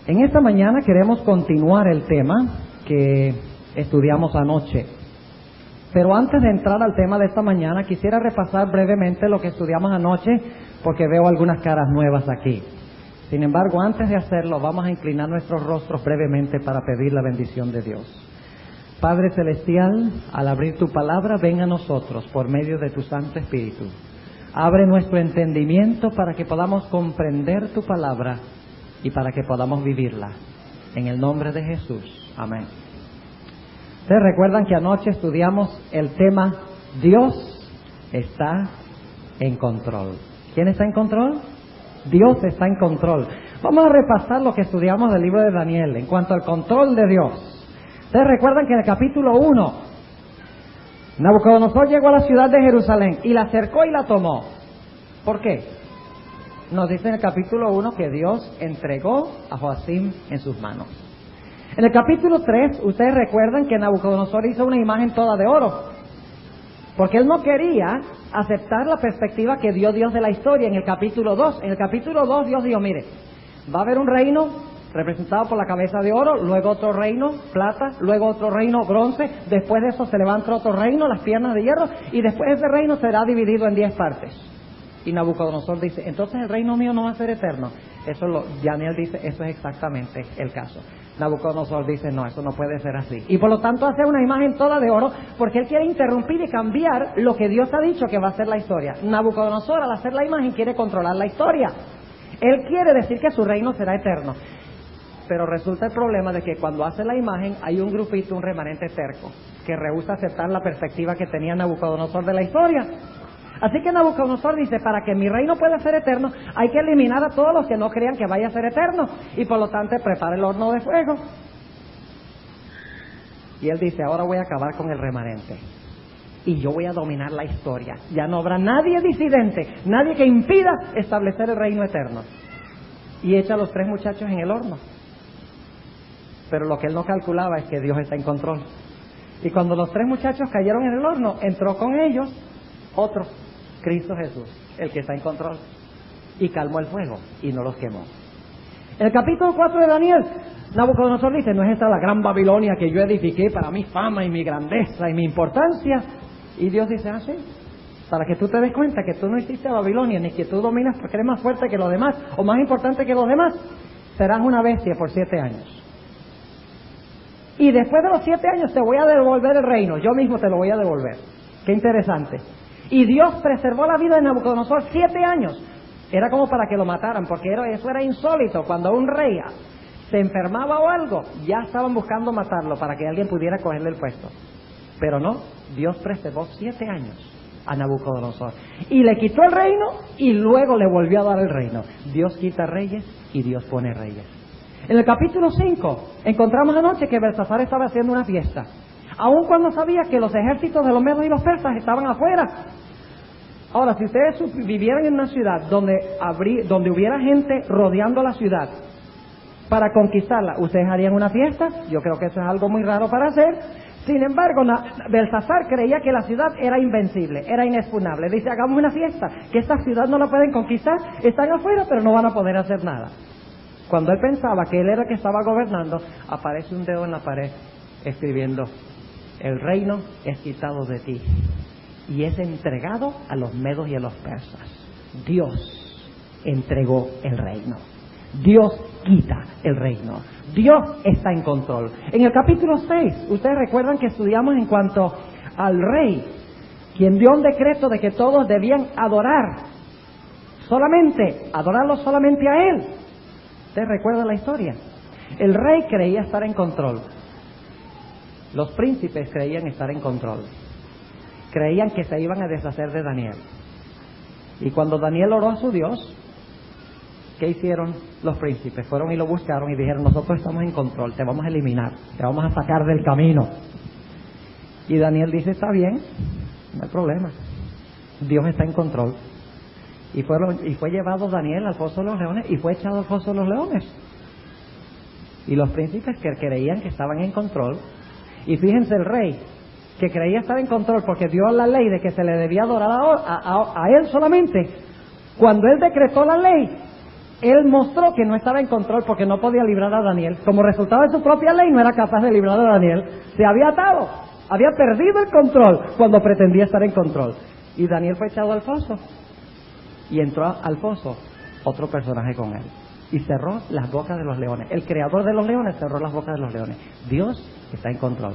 En esta mañana queremos continuar el tema que estudiamos anoche. Pero antes de entrar al tema de esta mañana, quisiera repasar brevemente lo que estudiamos anoche, porque veo algunas caras nuevas aquí. Sin embargo, antes de hacerlo, vamos a inclinar nuestros rostros brevemente para pedir la bendición de Dios. Padre Celestial, al abrir tu palabra, ven a nosotros por medio de tu Santo Espíritu. Abre nuestro entendimiento para que podamos comprender tu palabra y para que podamos vivirla. En el nombre de Jesús. Amén. ¿Ustedes recuerdan que anoche estudiamos el tema Dios está en control? ¿Quién está en control? Dios está en control. Vamos a repasar lo que estudiamos del libro de Daniel en cuanto al control de Dios. Ustedes recuerdan que en el capítulo 1, Nabucodonosor llegó a la ciudad de Jerusalén y la cercó y la tomó. ¿Por qué? Nos dice en el capítulo 1 que Dios entregó a Joacim en sus manos. En el capítulo 3, ustedes recuerdan que Nabucodonosor hizo una imagen toda de oro, porque él no quería aceptar la perspectiva que dio Dios de la historia en el capítulo 2. En el capítulo 2 Dios dijo, mire, va a haber un reino representado por la cabeza de oro, luego otro reino, plata, luego otro reino, bronce, después de eso se levanta otro reino, las piernas de hierro, y después ese reino será dividido en 10 partes. Y Nabucodonosor dice, entonces el reino mío no va a ser eterno. Daniel dice, eso es exactamente el caso. Nabucodonosor dice, no, eso no puede ser así. Y por lo tanto hace una imagen toda de oro, porque él quiere interrumpir y cambiar lo que Dios ha dicho que va a ser la historia. Nabucodonosor, al hacer la imagen, quiere controlar la historia. Él quiere decir que su reino será eterno. Pero resulta el problema de que cuando hace la imagen hay un grupito, un remanente terco, que rehúsa aceptar la perspectiva que tenía Nabucodonosor de la historia. Así que Nabucodonosor dice, para que mi reino pueda ser eterno, hay que eliminar a todos los que no crean que vaya a ser eterno. Y por lo tanto prepara el horno de fuego. Y él dice, ahora voy a acabar con el remanente. Y yo voy a dominar la historia. Ya no habrá nadie disidente, nadie que impida establecer el reino eterno. Y echa a los 3 muchachos en el horno. Pero lo que él no calculaba es que Dios está en control. Y cuando los 3 muchachos cayeron en el horno, entró con ellos otro, Cristo Jesús, el que está en control. Y calmó el fuego y no los quemó. En el capítulo 4 de Daniel, Nabucodonosor dice, ¿no es esta la gran Babilonia que yo edifiqué para mi fama y mi grandeza y mi importancia? Y Dios dice, sí, para que tú te des cuenta que tú no hiciste Babilonia, ni que tú dominas porque eres más fuerte que los demás, o más importante que los demás, serás una bestia por 7 años. Y después de los 7 años te voy a devolver el reino, yo mismo te lo voy a devolver. Qué interesante. Y Dios preservó la vida de Nabucodonosor 7 años. Era como para que lo mataran, porque eso era insólito. Cuando un rey se enfermaba o algo, ya estaban buscando matarlo para que alguien pudiera cogerle el puesto. Pero no, Dios preservó 7 años a Nabucodonosor. Y le quitó el reino y luego le volvió a dar el reino. Dios quita reyes y Dios pone reyes. En el capítulo 5 encontramos anoche que Belsasar estaba haciendo una fiesta, aun cuando sabía que los ejércitos de los medos y los persas estaban afuera. Ahora, si ustedes vivieran en una ciudad donde hubiera gente rodeando la ciudad para conquistarla, ¿ustedes harían una fiesta? Yo creo que eso es algo muy raro para hacer. Sin embargo, Belsasar creía que la ciudad era invencible, era inexpugnable. Dice, hagamos una fiesta, que esta ciudad no la pueden conquistar, están afuera pero no van a poder hacer nada. Cuando él pensaba que él era el que estaba gobernando, aparece un dedo en la pared escribiendo, el reino es quitado de ti y es entregado a los medos y a los persas. Dios entregó el reino. Dios quita el reino. Dios está en control. En el capítulo 6, ustedes recuerdan que estudiamos en cuanto al rey, quien dio un decreto de que todos debían adorarlo solamente a él. ¿Ustedes recuerdan la historia? El rey creía estar en control. Los príncipes creían estar en control. Creían que se iban a deshacer de Daniel. Y cuando Daniel oró a su Dios, ¿qué hicieron los príncipes? Fueron y lo buscaron y dijeron, nosotros estamos en control, te vamos a eliminar, te vamos a sacar del camino. Y Daniel dice, está bien, no hay problema, Dios está en control. Y fue llevado Daniel al foso de los leones y fue echado al foso de los leones. Y los príncipes que creían que estaban en control, y fíjense el rey, que creía estar en control porque dio la ley de que se le debía adorar a él solamente, cuando él decretó la ley, Él mostró que no estaba en control porque no podía librar a Daniel. Como resultado de su propia ley, no era capaz de librar a Daniel. Se había atado, había perdido el control cuando pretendía estar en control. Y Daniel fue echado al foso. Y entró al foso otro personaje con él. Y cerró las bocas de los leones. El creador de los leones cerró las bocas de los leones. Dios está en control.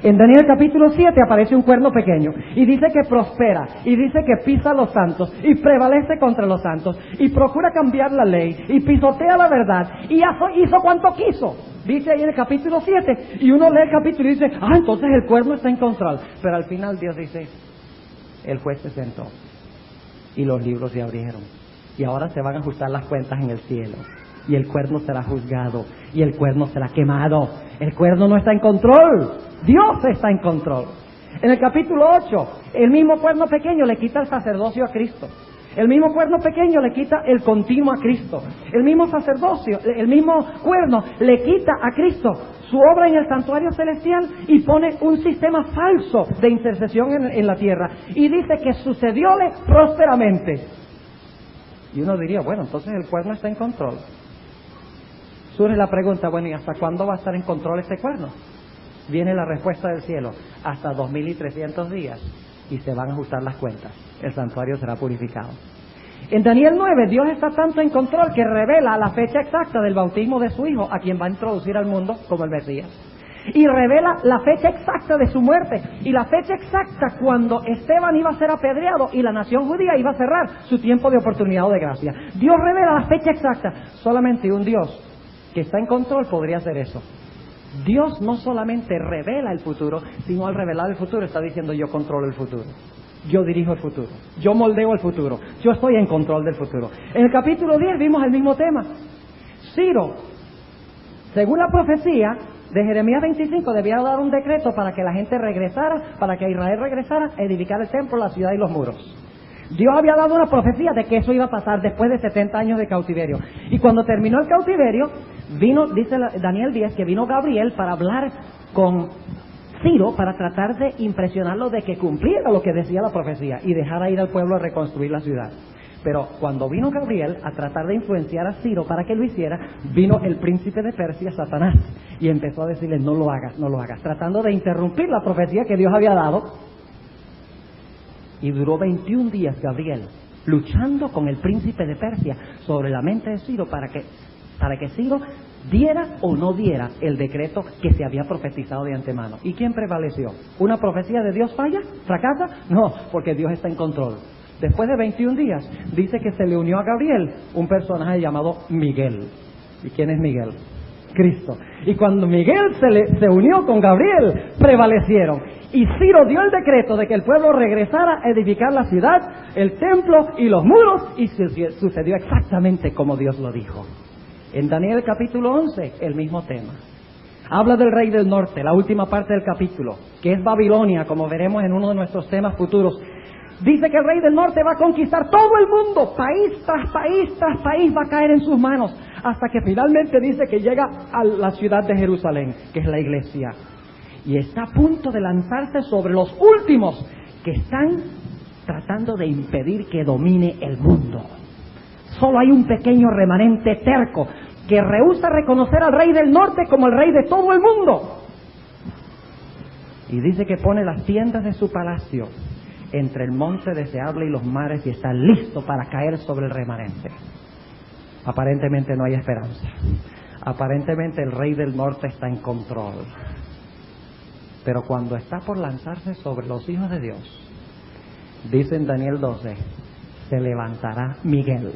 En Daniel capítulo 7 aparece un cuerno pequeño y dice que prospera, y dice que pisa a los santos y prevalece contra los santos y procura cambiar la ley y pisotea la verdad y hizo cuanto quiso. Dice ahí en el capítulo 7, y uno lee el capítulo y dice, entonces el cuerno está en control. Pero al final Dios dice, el juez se sentó y los libros se abrieron y ahora se van a ajustar las cuentas en el cielo. Y el cuerno será juzgado, y el cuerno será quemado. El cuerno no está en control, Dios está en control. En el capítulo 8, el mismo cuerno pequeño le quita el sacerdocio a Cristo. El mismo cuerno pequeño le quita el continuo a Cristo. El mismo sacerdocio, el mismo cuerno le quita a Cristo su obra en el santuario celestial y pone un sistema falso de intercesión en la tierra. Y dice que sucedióle prósperamente. Y uno diría, bueno, entonces el cuerno está en control. Surge la pregunta, bueno, ¿y hasta cuándo va a estar en control este cuerno? Viene la respuesta del cielo, hasta 2300 días, y se van a ajustar las cuentas. El santuario será purificado. En Daniel 9, Dios está tanto en control que revela la fecha exacta del bautismo de su hijo, a quien va a introducir al mundo como el Mesías. Y revela la fecha exacta de su muerte, y la fecha exacta cuando Esteban iba a ser apedreado y la nación judía iba a cerrar su tiempo de oportunidad o de gracia. Dios revela la fecha exacta. Solamente un Dios que está en control podría hacer eso. Dios no solamente revela el futuro, sino al revelar el futuro está diciendo, yo controlo el futuro, yo dirijo el futuro, yo moldeo el futuro, yo estoy en control del futuro. En el capítulo 10 vimos el mismo tema. Ciro, según la profecía de Jeremías 25, debía dar un decreto para que la gente regresara, para que Israel regresara a edificar el templo, la ciudad y los muros. Dios había dado una profecía de que eso iba a pasar después de 70 años de cautiverio. Y cuando terminó el cautiverio, vino, dice Daniel 10, que vino Gabriel para hablar con Ciro, para tratar de impresionarlo de que cumpliera lo que decía la profecía y dejara ir al pueblo a reconstruir la ciudad. Pero cuando vino Gabriel a tratar de influenciar a Ciro para que lo hiciera, vino el príncipe de Persia, Satanás, y empezó a decirle, no lo hagas, no lo hagas, tratando de interrumpir la profecía que Dios había dado. Y duró 21 días Gabriel luchando con el príncipe de Persia sobre la mente de Ciro para que Ciro diera o no diera el decreto que se había profetizado de antemano. ¿Y quién prevaleció? ¿Una profecía de Dios falla? ¿Fracasa? No, porque Dios está en control. Después de 21 días dice que se le unió a Gabriel un personaje llamado Miguel. ¿Y quién es Miguel? Cristo. Y cuando Miguel se unió con Gabriel, prevalecieron. Y Ciro dio el decreto de que el pueblo regresara a edificar la ciudad, el templo y los muros, y sucedió exactamente como Dios lo dijo. En Daniel capítulo 11, el mismo tema. Habla del rey del norte, la última parte del capítulo, que es Babilonia, como veremos en uno de nuestros temas futuros. Dice que el rey del norte va a conquistar todo el mundo, país tras país tras país va a caer en sus manos, hasta que finalmente dice que llega a la ciudad de Jerusalén, que es la iglesia. Y está a punto de lanzarse sobre los últimos que están tratando de impedir que domine el mundo. Solo hay un pequeño remanente terco que rehúsa reconocer al rey del norte como el rey de todo el mundo. Y dice que pone las tiendas de su palacio entre el monte deseable y los mares y está listo para caer sobre el remanente. Aparentemente no hay esperanza. Aparentemente el rey del norte está en control. Pero cuando está por lanzarse sobre los hijos de Dios, dice en Daniel 12, se levantará Miguel,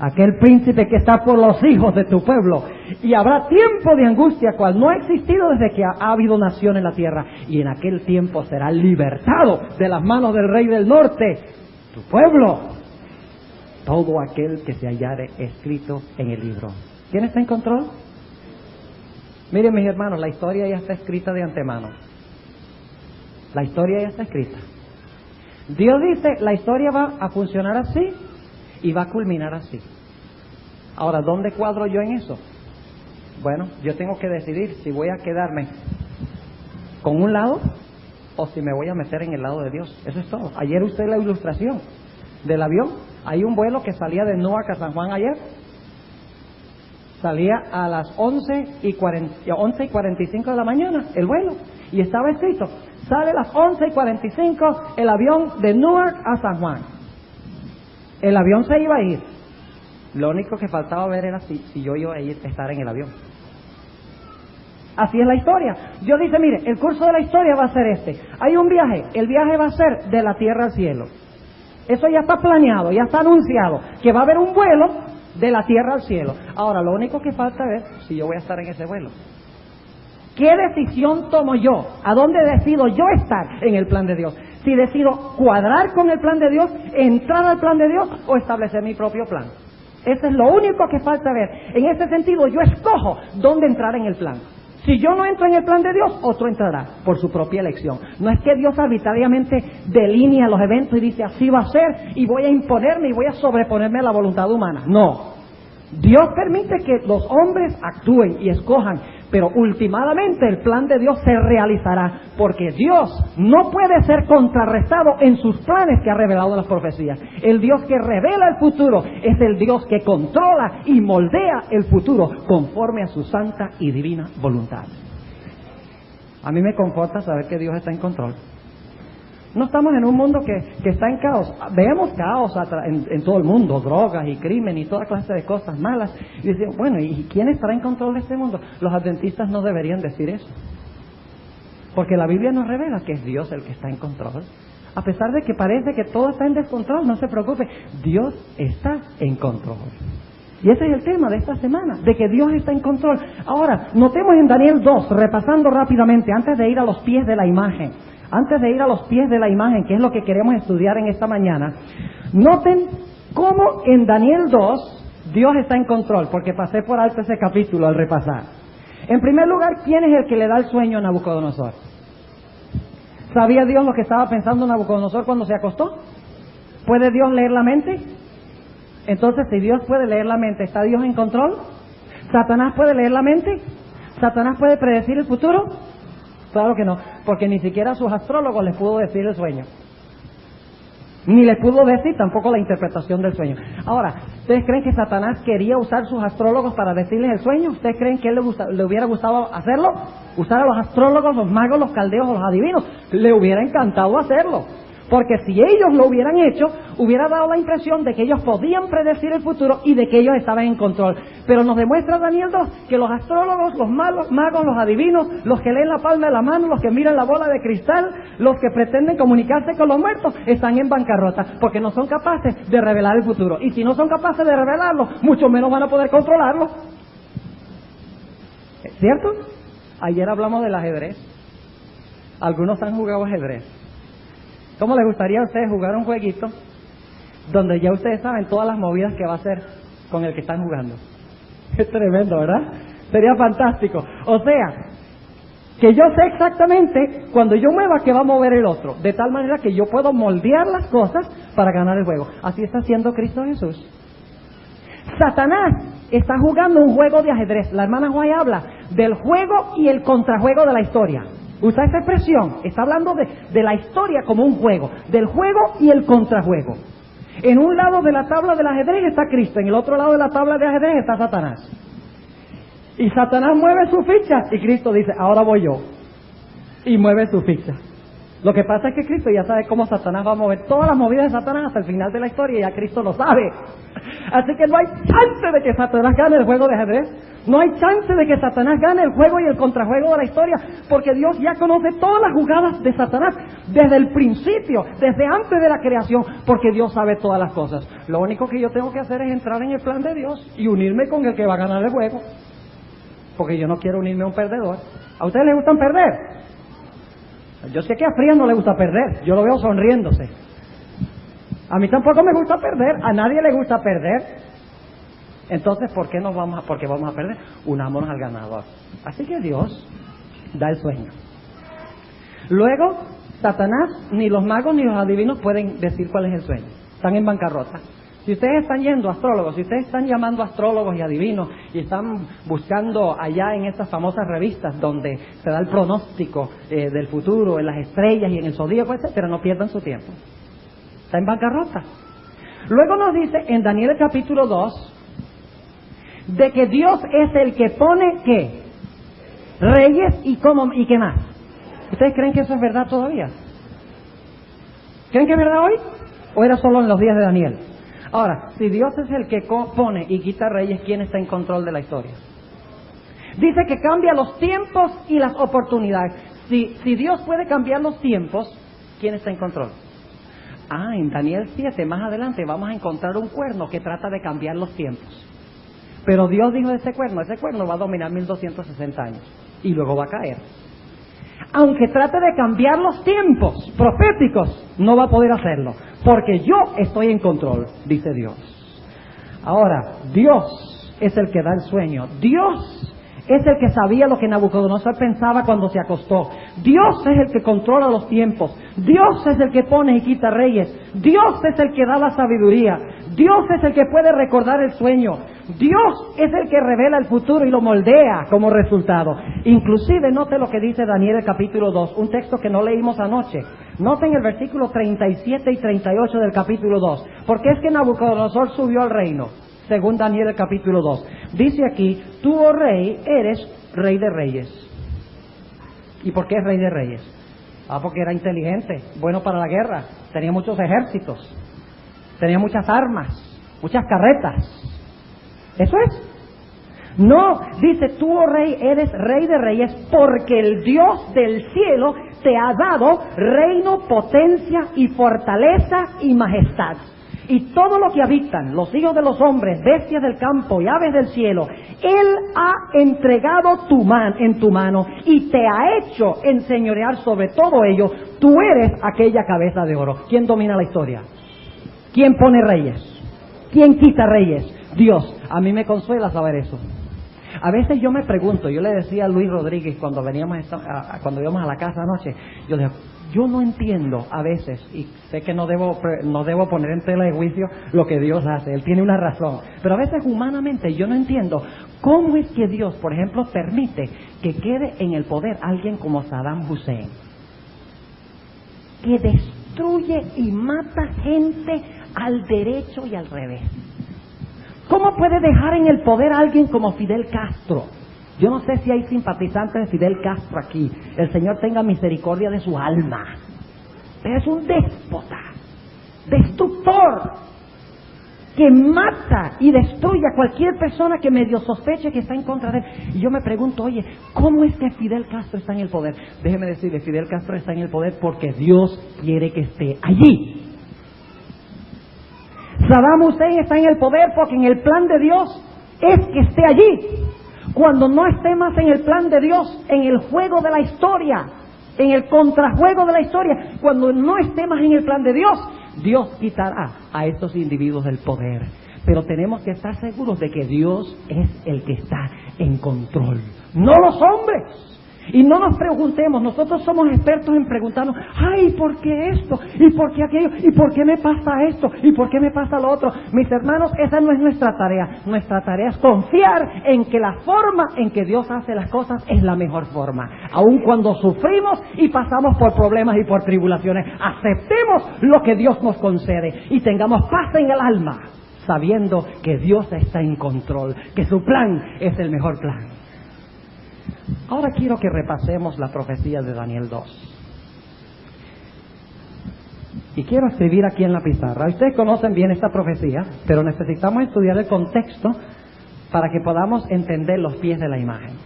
aquel príncipe que está por los hijos de tu pueblo, y habrá tiempo de angustia cual no ha existido desde que ha habido nación en la tierra, y en aquel tiempo será libertado de las manos del rey del norte, tu pueblo, todo aquel que se hallare escrito en el libro. ¿Quién está en control? Miren, mis hermanos, la historia ya está escrita de antemano. La historia ya está escrita. Dios dice, la historia va a funcionar así y va a culminar así. Ahora, ¿dónde cuadro yo en eso? Bueno, yo tengo que decidir si voy a quedarme con un lado o si me voy a meter en el lado de Dios. Eso es todo. Ayer usted la ilustración del avión. Hay un vuelo que salía de Newark a San Juan ayer. Salía a las 11:45 de la mañana el vuelo. Y estaba escrito, sale a las 11:45 el avión de Newark a San Juan. El avión se iba a ir. Lo único que faltaba ver era si yo iba a estar en el avión. Así es la historia. Dios dice, mire, el curso de la historia va a ser este. Hay un viaje, el viaje va a ser de la tierra al cielo. Eso ya está planeado, ya está anunciado, que va a haber un vuelo de la tierra al cielo. Ahora, lo único que falta es si yo voy a estar en ese vuelo. ¿Qué decisión tomo yo? ¿A dónde decido yo estar en el plan de Dios? Si decido cuadrar con el plan de Dios, entrar al plan de Dios o establecer mi propio plan. Eso es lo único que falta ver. En ese sentido, yo escojo dónde entrar en el plan. Si yo no entro en el plan de Dios, otro entrará por su propia elección. No es que Dios arbitrariamente delinea los eventos y dice así va a ser y voy a imponerme y voy a sobreponerme a la voluntad humana. No. Dios permite que los hombres actúen y escojan, pero últimamente el plan de Dios se realizará, porque Dios no puede ser contrarrestado en sus planes que ha revelado en las profecías. El Dios que revela el futuro es el Dios que controla y moldea el futuro conforme a su santa y divina voluntad. A mí me conforta saber que Dios está en control. No estamos en un mundo que está en caos. Vemos caos en todo el mundo, drogas y crimen y toda clase de cosas malas. Y decimos, bueno, ¿y quién estará en control de este mundo? Los adventistas no deberían decir eso. Porque la Biblia nos revela que es Dios el que está en control. A pesar de que parece que todo está en descontrol, no se preocupe, Dios está en control. Y ese es el tema de esta semana, de que Dios está en control. Ahora, notemos en Daniel 2, repasando rápidamente, antes de ir a los pies de la imagen. Antes de ir a los pies de la imagen, que es lo que queremos estudiar en esta mañana, noten cómo en Daniel 2 Dios está en control, porque pasé por alto ese capítulo al repasar. En primer lugar, ¿quién es el que le da el sueño a Nabucodonosor? ¿Sabía Dios lo que estaba pensando Nabucodonosor cuando se acostó? ¿Puede Dios leer la mente? Entonces, si Dios puede leer la mente, ¿está Dios en control? ¿Satanás puede leer la mente? ¿Satanás puede predecir el futuro? Claro que no, porque ni siquiera a sus astrólogos les pudo decir el sueño. Ni les pudo decir tampoco la interpretación del sueño. Ahora, ¿ustedes creen que Satanás quería usar sus astrólogos para decirles el sueño? ¿Ustedes creen que le hubiera gustado hacerlo? ¿Usar a los astrólogos, los magos, los caldeos o los adivinos? Le hubiera encantado hacerlo. Porque si ellos lo hubieran hecho, hubiera dado la impresión de que ellos podían predecir el futuro y de que ellos estaban en control. Pero nos demuestra Daniel 2 que los astrólogos, los magos, los adivinos, los que leen la palma de la mano, los que miran la bola de cristal, los que pretenden comunicarse con los muertos, están en bancarrota porque no son capaces de revelar el futuro. Y si no son capaces de revelarlo, mucho menos van a poder controlarlo. ¿Cierto? Ayer hablamos del ajedrez. Algunos han jugado ajedrez. ¿Cómo les gustaría a ustedes jugar un jueguito donde ya ustedes saben todas las movidas que va a hacer con el que están jugando? Es tremendo, ¿verdad? Sería fantástico. O sea, que yo sé exactamente cuando yo mueva que va a mover el otro, de tal manera que yo puedo moldear las cosas para ganar el juego. Así está haciendo Cristo Jesús. Satanás está jugando un juego de ajedrez. La hermana Juay habla del juego y el contrajuego de la historia. Usa esta expresión, está hablando de la historia como un juego, del juego y el contrajuego. En un lado de la tabla del ajedrez está Cristo, en el otro lado de la tabla de ajedrez está Satanás. Y Satanás mueve su ficha y Cristo dice, ahora voy yo. Y mueve su ficha. Lo que pasa es que Cristo ya sabe cómo Satanás va a mover todas las movidas de Satanás hasta el final de la historia y ya Cristo lo sabe. Así que no hay chance de que Satanás gane el juego de ajedrez. No hay chance de que Satanás gane el juego y el contrajuego de la historia, porque Dios ya conoce todas las jugadas de Satanás desde el principio, desde antes de la creación, porque Dios sabe todas las cosas. Lo único que yo tengo que hacer es entrar en el plan de Dios y unirme con el que va a ganar el juego, porque yo no quiero unirme a un perdedor. ¿A ustedes les gustan perder? Yo sé que a Frías no le gusta perder, yo lo veo sonriéndose. A mí tampoco me gusta perder, a nadie le gusta perder. Entonces, ¿por qué vamos a perder? Unámonos al ganador. Así que Dios da el sueño. Luego, Satanás, ni los magos ni los adivinos pueden decir cuál es el sueño. Están en bancarrota. Si ustedes están yendo a astrólogos, si ustedes están llamando a astrólogos y adivinos y están buscando allá en estas famosas revistas donde se da el pronóstico del futuro, en las estrellas y en el zodíaco, etcétera, no pierdan su tiempo. Está en bancarrota. Luego nos dice en Daniel capítulo 2 de que Dios es el que pone ¿qué? Reyes y qué más. ¿Ustedes creen que eso es verdad todavía? ¿Creen que es verdad hoy? ¿O era solo en los días de Daniel? Ahora, si Dios es el que pone y quita reyes, ¿quién está en control de la historia? Dice que cambia los tiempos y las oportunidades. Si Dios puede cambiar los tiempos, ¿quién está en control? En Daniel 7, más adelante, vamos a encontrar un cuerno que trata de cambiar los tiempos. Pero Dios dijo de ese cuerno va a dominar 1260 años y luego va a caer. Aunque trate de cambiar los tiempos proféticos, no va a poder hacerlo, porque yo estoy en control, dice Dios. Ahora, Dios es el que da el sueño. Dios es el que sabía lo que Nabucodonosor pensaba cuando se acostó. Dios es el que controla los tiempos. Dios es el que pone y quita reyes. Dios es el que da la sabiduría. Dios es el que puede recordar el sueño. Dios es el que revela el futuro y lo moldea como resultado. Inclusive, note lo que dice Daniel el capítulo 2, un texto que no leímos anoche. Noten el versículo 37 y 38 del capítulo 2. ¿Por qué es que Nabucodonosor subió al reino? Según Daniel el capítulo 2. Dice aquí, tú, oh rey, eres rey de reyes. ¿Y por qué es rey de reyes? Porque era inteligente, bueno para la guerra, tenía muchos ejércitos, tenía muchas armas, muchas carretas. ¿Eso es? No, dice, tú, oh rey, eres rey de reyes porque el Dios del cielo te ha dado reino, potencia y fortaleza y majestad. Y todo lo que habitan, los hijos de los hombres, bestias del campo y aves del cielo, Él ha entregado en tu mano y te ha hecho enseñorear sobre todo ello. Tú eres aquella cabeza de oro. ¿Quién domina la historia? ¿Quién pone reyes? ¿Quién quita reyes? Dios. A mí me consuela saber eso. A veces yo me pregunto, yo le decía a Luis Rodríguez cuando íbamos a la casa anoche, yo le digo, yo no entiendo a veces, y sé que no debo poner en tela de juicio lo que Dios hace, Él tiene una razón, pero a veces humanamente yo no entiendo cómo es que Dios, por ejemplo, permite que quede en el poder alguien como Saddam Hussein, que destruye y mata gente al derecho y al revés. ¿Cómo puede dejar en el poder a alguien como Fidel Castro? Yo no sé si hay simpatizantes de Fidel Castro aquí. El Señor tenga misericordia de su alma. Pero es un déspota, destructor, que mata y destruye a cualquier persona que medio sospeche que está en contra de él. Y yo me pregunto, oye, ¿cómo es que Fidel Castro está en el poder? Déjeme decirle, Fidel Castro está en el poder porque Dios quiere que esté allí. Saddam Hussein está en el poder porque en el plan de Dios es que esté allí. Cuando no esté más en el plan de Dios, en el juego de la historia, en el contrajuego de la historia, cuando no esté más en el plan de Dios, Dios quitará a estos individuos del poder. Pero tenemos que estar seguros de que Dios es el que está en control, no los hombres. Y no nos preguntemos, nosotros somos expertos en preguntarnos, ay, ¿por qué esto? ¿Y por qué aquello? ¿Y por qué me pasa esto? ¿Y por qué me pasa lo otro? Mis hermanos, esa no es nuestra tarea. Nuestra tarea es confiar en que la forma en que Dios hace las cosas es la mejor forma. Aun cuando sufrimos y pasamos por problemas y por tribulaciones, aceptemos lo que Dios nos concede y tengamos paz en el alma, sabiendo que Dios está en control, que su plan es el mejor plan. Ahora quiero que repasemos la profecía de Daniel 2. Y quiero escribir aquí en la pizarra. Ustedes conocen bien esta profecía, pero necesitamos estudiar el contexto para que podamos entender los pies de la imagen.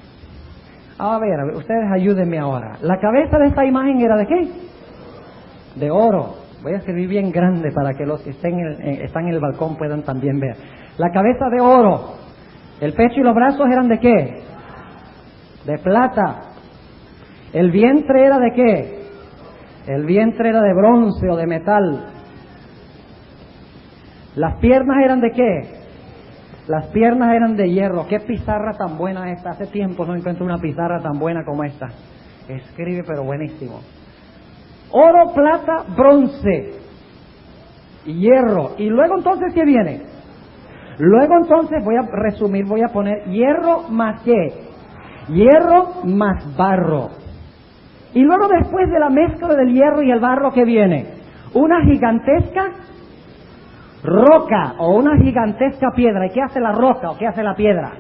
A ver, ustedes ayúdenme ahora. ¿La cabeza de esta imagen era de qué? De oro. Voy a escribir bien grande para que los que están en el balcón puedan también ver. La cabeza de oro. El pecho y los brazos eran de qué? De plata. ¿El vientre era de qué? El vientre era de bronce o de metal. ¿Las piernas eran de qué? Las piernas eran de hierro. ¿Qué pizarra tan buena esta? Hace tiempo no encuentro una pizarra tan buena como esta. Escribe pero buenísimo. Oro, plata, bronce, hierro. Y luego entonces, ¿qué viene? Luego entonces voy a resumir, voy a poner hierro más ¿qué? Hierro más barro. Y luego después de la mezcla del hierro y el barro, ¿qué viene? Una gigantesca roca o una gigantesca piedra. ¿Y qué hace la roca o qué hace la piedra?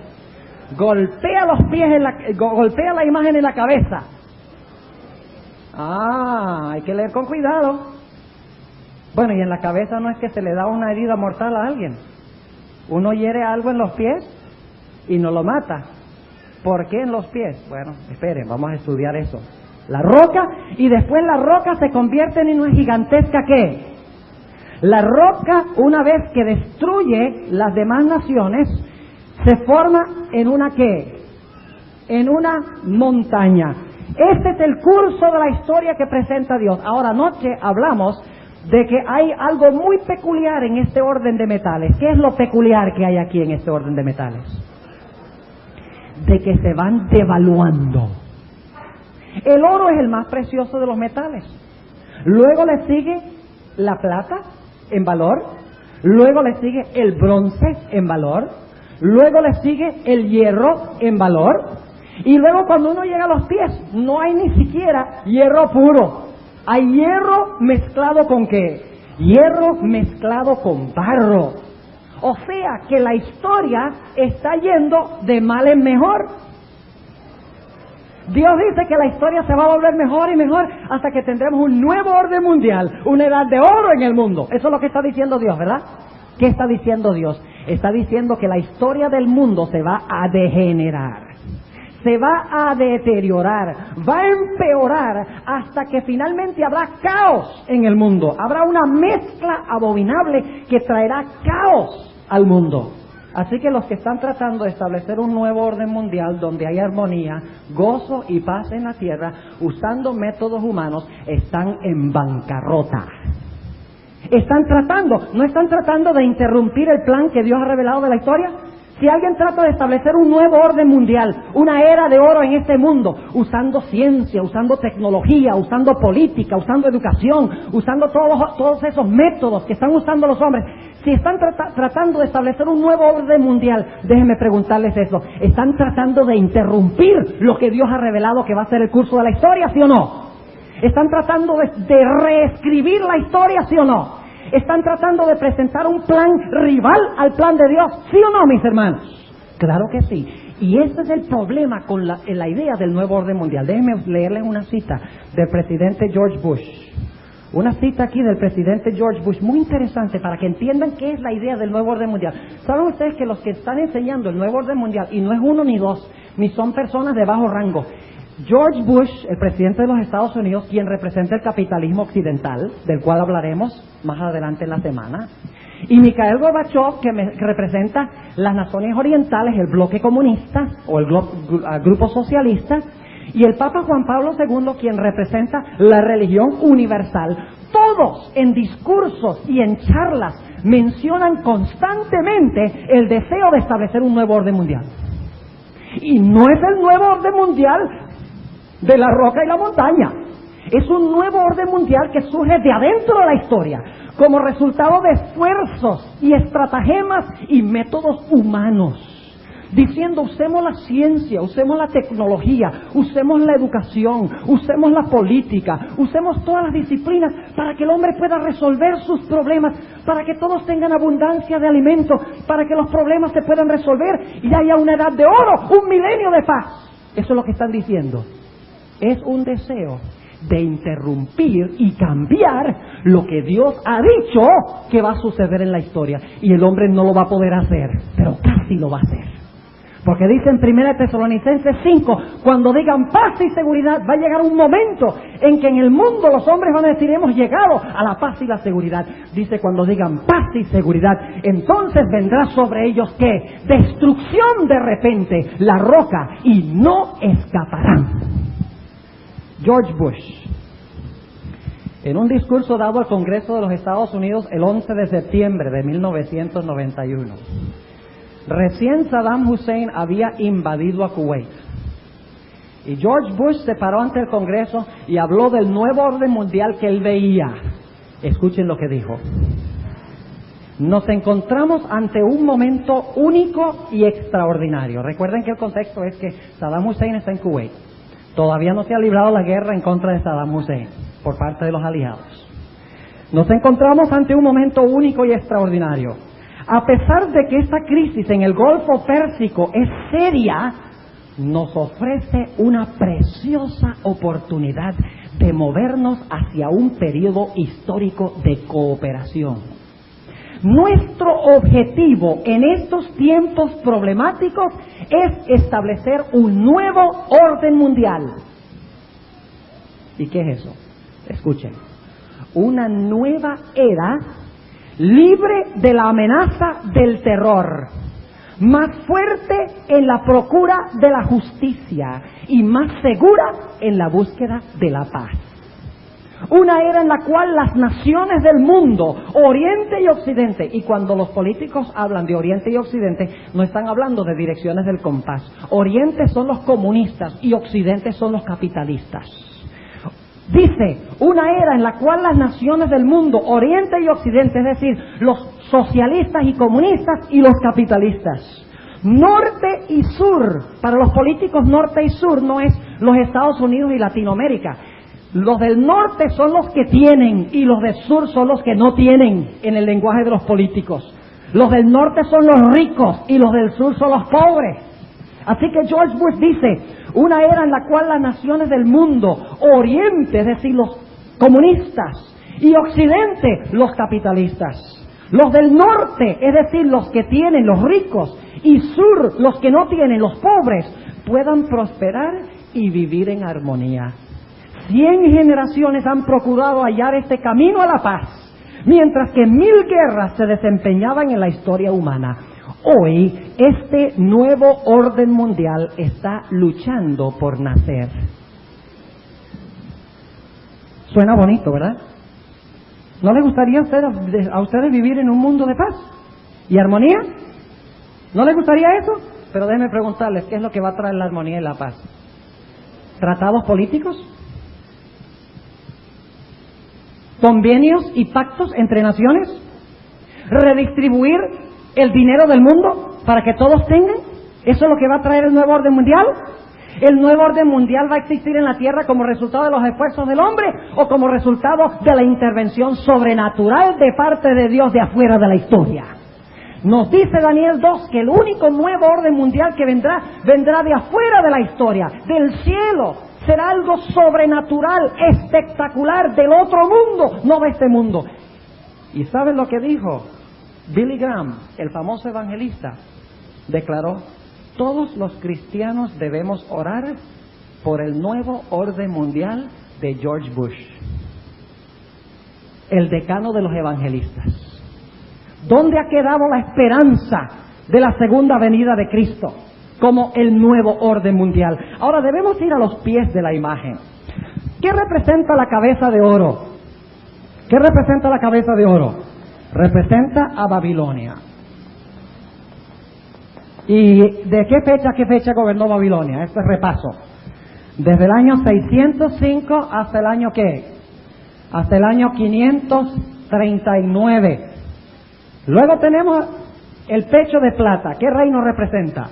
Golpea los pies, golpea la imagen en la cabeza. Hay que leer con cuidado. Bueno, y en la cabeza no es que se le da una herida mortal a alguien. Uno hiere algo en los pies y no lo mata. ¿Por qué en los pies? Bueno, esperen, vamos a estudiar eso. La roca, y después la roca se convierte en una gigantesca ¿qué? La roca, una vez que destruye las demás naciones, se forma en una ¿qué? En una montaña. Este es el curso de la historia que presenta Dios. Ahora, anoche hablamos de que hay algo muy peculiar en este orden de metales. ¿Qué es lo peculiar que hay aquí en este orden de metales? De que se van devaluando. El oro es el más precioso de los metales. Luego le sigue la plata en valor. Luego le sigue el bronce en valor. Luego le sigue el hierro en valor. Y luego cuando uno llega a los pies, no hay ni siquiera hierro puro. Hay hierro mezclado con ¿qué? Hierro mezclado con barro. O sea que la historia está yendo de mal en mejor. Dios dice que la historia se va a volver mejor y mejor hasta que tendremos un nuevo orden mundial, una edad de oro en el mundo. Eso es lo que está diciendo Dios, ¿verdad? ¿Qué está diciendo Dios? Está diciendo que la historia del mundo se va a degenerar, se va a deteriorar, va a empeorar hasta que finalmente habrá caos en el mundo. Habrá una mezcla abominable que traerá caos al mundo. Así que los que están tratando de establecer un nuevo orden mundial donde hay armonía, gozo y paz en la tierra, usando métodos humanos, están en bancarrota. No están tratando de interrumpir el plan que Dios ha revelado de la historia. Si alguien trata de establecer un nuevo orden mundial, una era de oro en este mundo, usando ciencia, usando tecnología, usando política, usando educación, usando todos esos métodos que están usando los hombres, si están tratando de establecer un nuevo orden mundial, déjenme preguntarles eso, ¿están tratando de interrumpir lo que Dios ha revelado que va a ser el curso de la historia, sí o no? ¿Están tratando de reescribir la historia, sí o no? ¿Están tratando de presentar un plan rival al plan de Dios? ¿Sí o no, mis hermanos? Claro que sí. Y ese es el problema con la idea del nuevo orden mundial. Déjenme leerles una cita del presidente George Bush. Una cita aquí del presidente George Bush, muy interesante para que entiendan qué es la idea del nuevo orden mundial. ¿Saben ustedes que los que están enseñando el nuevo orden mundial, y no es uno ni dos, ni son personas de bajo rango, George Bush, el presidente de los Estados Unidos, quien representa el capitalismo occidental, del cual hablaremos más adelante en la semana, y Mikhail Gorbachev, que representa las naciones orientales, el bloque comunista o el grupo socialista, y el Papa Juan Pablo II, quien representa la religión universal. Todos en discursos y en charlas mencionan constantemente el deseo de establecer un nuevo orden mundial. Y no es el nuevo orden mundial de la roca y la montaña. Es un nuevo orden mundial que surge de adentro de la historia, como resultado de esfuerzos y estratagemas y métodos humanos. Diciendo, usemos la ciencia, usemos la tecnología, usemos la educación, usemos la política, usemos todas las disciplinas para que el hombre pueda resolver sus problemas, para que todos tengan abundancia de alimento, para que los problemas se puedan resolver y haya una edad de oro, un milenio de paz. Eso es lo que están diciendo. Es un deseo de interrumpir y cambiar lo que Dios ha dicho que va a suceder en la historia. Y el hombre no lo va a poder hacer, pero casi lo va a hacer. Porque dice en 1 Tesalonicenses 5, cuando digan paz y seguridad, va a llegar un momento en que en el mundo los hombres van a decir, hemos llegado a la paz y la seguridad. Dice, cuando digan paz y seguridad, entonces vendrá sobre ellos, ¿qué? Destrucción de repente, la roca, y no escaparán. George Bush, en un discurso dado al Congreso de los Estados Unidos el 11 de septiembre de 1991, recién Saddam Hussein había invadido a Kuwait. Y George Bush se paró ante el Congreso y habló del nuevo orden mundial que él veía. Escuchen lo que dijo. Nos encontramos ante un momento único y extraordinario. Recuerden que el contexto es que Saddam Hussein está en Kuwait. Todavía no se ha librado la guerra en contra de Saddam Hussein por parte de los aliados. Nos encontramos ante un momento único y extraordinario. A pesar de que esta crisis en el Golfo Pérsico es seria, nos ofrece una preciosa oportunidad de movernos hacia un periodo histórico de cooperación. Nuestro objetivo en estos tiempos problemáticos es establecer un nuevo orden mundial. ¿Y qué es eso? Escuchen. Una nueva era libre de la amenaza del terror, más fuerte en la procura de la justicia y más segura en la búsqueda de la paz. Una era en la cual las naciones del mundo, Oriente y Occidente, y cuando los políticos hablan de Oriente y Occidente, no están hablando de direcciones del compás. Oriente son los comunistas y Occidente son los capitalistas. Dice, una era en la cual las naciones del mundo, Oriente y Occidente, es decir, los socialistas y comunistas y los capitalistas, norte y sur, para los políticos norte y sur no es los Estados Unidos y Latinoamérica. Los del norte son los que tienen y los del sur son los que no tienen en el lenguaje de los políticos. Los del norte son los ricos y los del sur son los pobres. Así que George Bush dice, una era en la cual las naciones del mundo, Oriente, es decir, los comunistas, y Occidente, los capitalistas. Los del norte, es decir, los que tienen, los ricos, y sur, los que no tienen, los pobres, puedan prosperar y vivir en armonía. 100 generaciones han procurado hallar este camino a la paz, mientras que 1000 guerras se desempeñaban en la historia humana. Hoy, este nuevo orden mundial está luchando por nacer. Suena bonito, ¿verdad? ¿No le gustaría a ustedes vivir en un mundo de paz y armonía? ¿No les gustaría eso? Pero déjenme preguntarles, ¿qué es lo que va a traer la armonía y la paz? ¿Tratados políticos? ¿Convenios y pactos entre naciones? ¿Redistribuir el dinero del mundo para que todos tengan? ¿Eso es lo que va a traer el nuevo orden mundial? ¿El nuevo orden mundial va a existir en la tierra como resultado de los esfuerzos del hombre o como resultado de la intervención sobrenatural de parte de Dios de afuera de la historia? Nos dice Daniel 2 que el único nuevo orden mundial que vendrá de afuera de la historia, del cielo. Será algo sobrenatural, espectacular, del otro mundo, no de este mundo. ¿Y saben lo que dijo? Billy Graham, el famoso evangelista, declaró, todos los cristianos debemos orar por el nuevo orden mundial de George Bush, el decano de los evangelistas. ¿Dónde ha quedado la esperanza de la segunda venida de Cristo como el nuevo orden mundial? Ahora debemos ir a los pies de la imagen. ¿Qué representa la cabeza de oro? ¿Qué representa la cabeza de oro? Representa a Babilonia. ¿Y de qué fecha a qué fecha gobernó Babilonia? Este es repaso. Desde el año 605 hasta el año ¿qué? Hasta el año 539. Luego tenemos el pecho de plata. ¿Qué reino representa?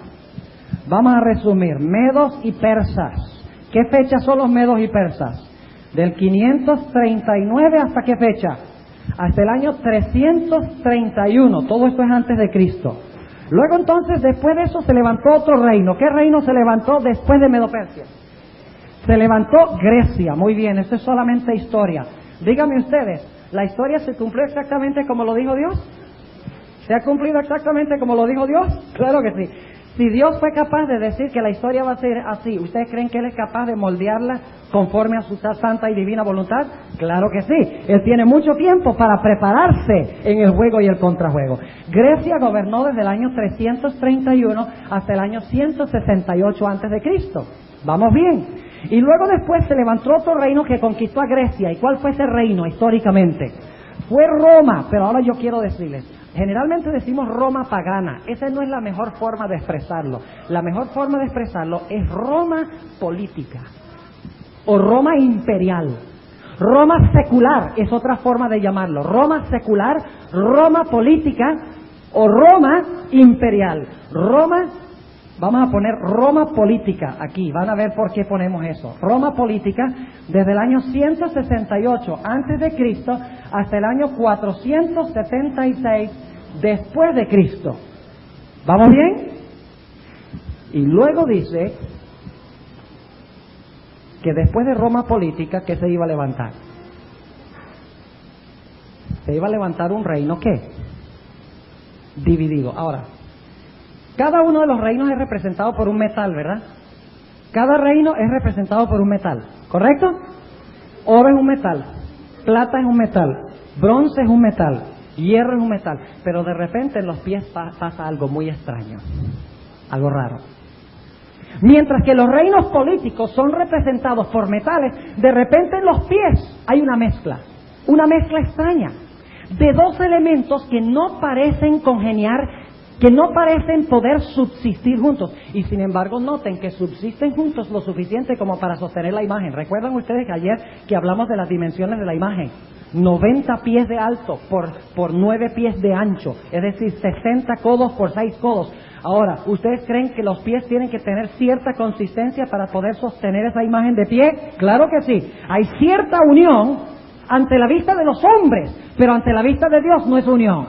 Vamos a resumir. Medos y persas. ¿Qué fecha son los medos y persas? Del 539 hasta qué fecha? Hasta el año 331. Todo esto es antes de Cristo. Luego entonces, después de eso, se levantó otro reino. ¿Qué reino se levantó después de Medo-Persia? Se levantó Grecia. Muy bien, esto es solamente historia. Díganme ustedes, ¿la historia se cumplió exactamente como lo dijo Dios? ¿Se ha cumplido exactamente como lo dijo Dios? Claro que sí. Si Dios fue capaz de decir que la historia va a ser así, ¿ustedes creen que Él es capaz de moldearla conforme a su santa y divina voluntad? Claro que sí. Él tiene mucho tiempo para prepararse en el juego y el contrajuego. Grecia gobernó desde el año 331 hasta el año 168 antes de Cristo. Vamos bien. Y luego después se levantó otro reino que conquistó a Grecia. ¿Y cuál fue ese reino históricamente? Fue Roma. Pero ahora yo quiero decirles, generalmente decimos Roma pagana. Esa no es la mejor forma de expresarlo. La mejor forma de expresarlo es Roma política o Roma imperial. Roma secular es otra forma de llamarlo. Roma secular, Roma política o Roma imperial. Roma Vamos a poner Roma política aquí, van a ver por qué ponemos eso. Roma política desde el año 168 antes de Cristo hasta el año 476 después de Cristo. ¿Vamos bien? Y luego dice que después de Roma política, ¿qué se iba a levantar? Se iba a levantar un reino, ¿qué? Dividido. Ahora, cada uno de los reinos es representado por un metal, ¿verdad? Cada reino es representado por un metal, ¿correcto? Oro es un metal, plata es un metal, bronce es un metal, hierro es un metal. Pero de repente en los pies pasa algo muy extraño, algo raro. Mientras que los reinos políticos son representados por metales, de repente en los pies hay una mezcla extraña, de dos elementos que no parecen congeniar, que no parecen poder subsistir juntos. Y sin embargo, noten que subsisten juntos lo suficiente como para sostener la imagen. ¿Recuerdan ustedes que ayer que hablamos de las dimensiones de la imagen? 90 pies de alto por 9 pies de ancho, es decir, 60 codos por 6 codos. Ahora, ¿ustedes creen que los pies tienen que tener cierta consistencia para poder sostener esa imagen de pie? Claro que sí. Hay cierta unión ante la vista de los hombres, pero ante la vista de Dios no es unión.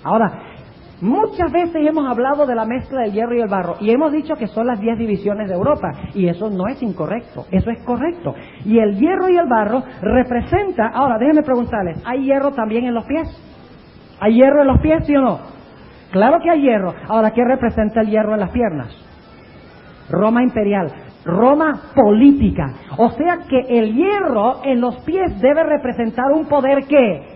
Ahora, muchas veces hemos hablado de la mezcla del hierro y el barro y hemos dicho que son las 10 divisiones de Europa, y eso no es incorrecto, eso es correcto. Y el hierro y el barro representa, ahora déjenme preguntarles, ¿hay hierro también en los pies? ¿Hay hierro en los pies, sí o no? Claro que hay hierro. Ahora, ¿qué representa el hierro en las piernas? Roma imperial, Roma política. O sea que el hierro en los pies debe representar un poder ¿qué?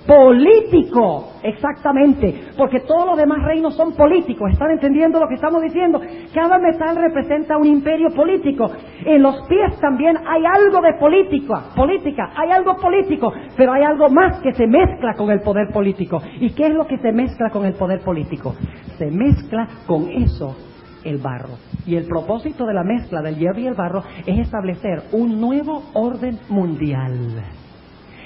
Político, exactamente, porque todos los demás reinos son políticos. ¿Están entendiendo lo que estamos diciendo? Cada metal representa un imperio político. En los pies también hay algo de política, hay algo político, pero hay algo más que se mezcla con el poder político. ¿Y qué es lo que se mezcla con el poder político? Se mezcla con eso el barro. Y el propósito de la mezcla del hierro y el barro es establecer un nuevo orden mundial.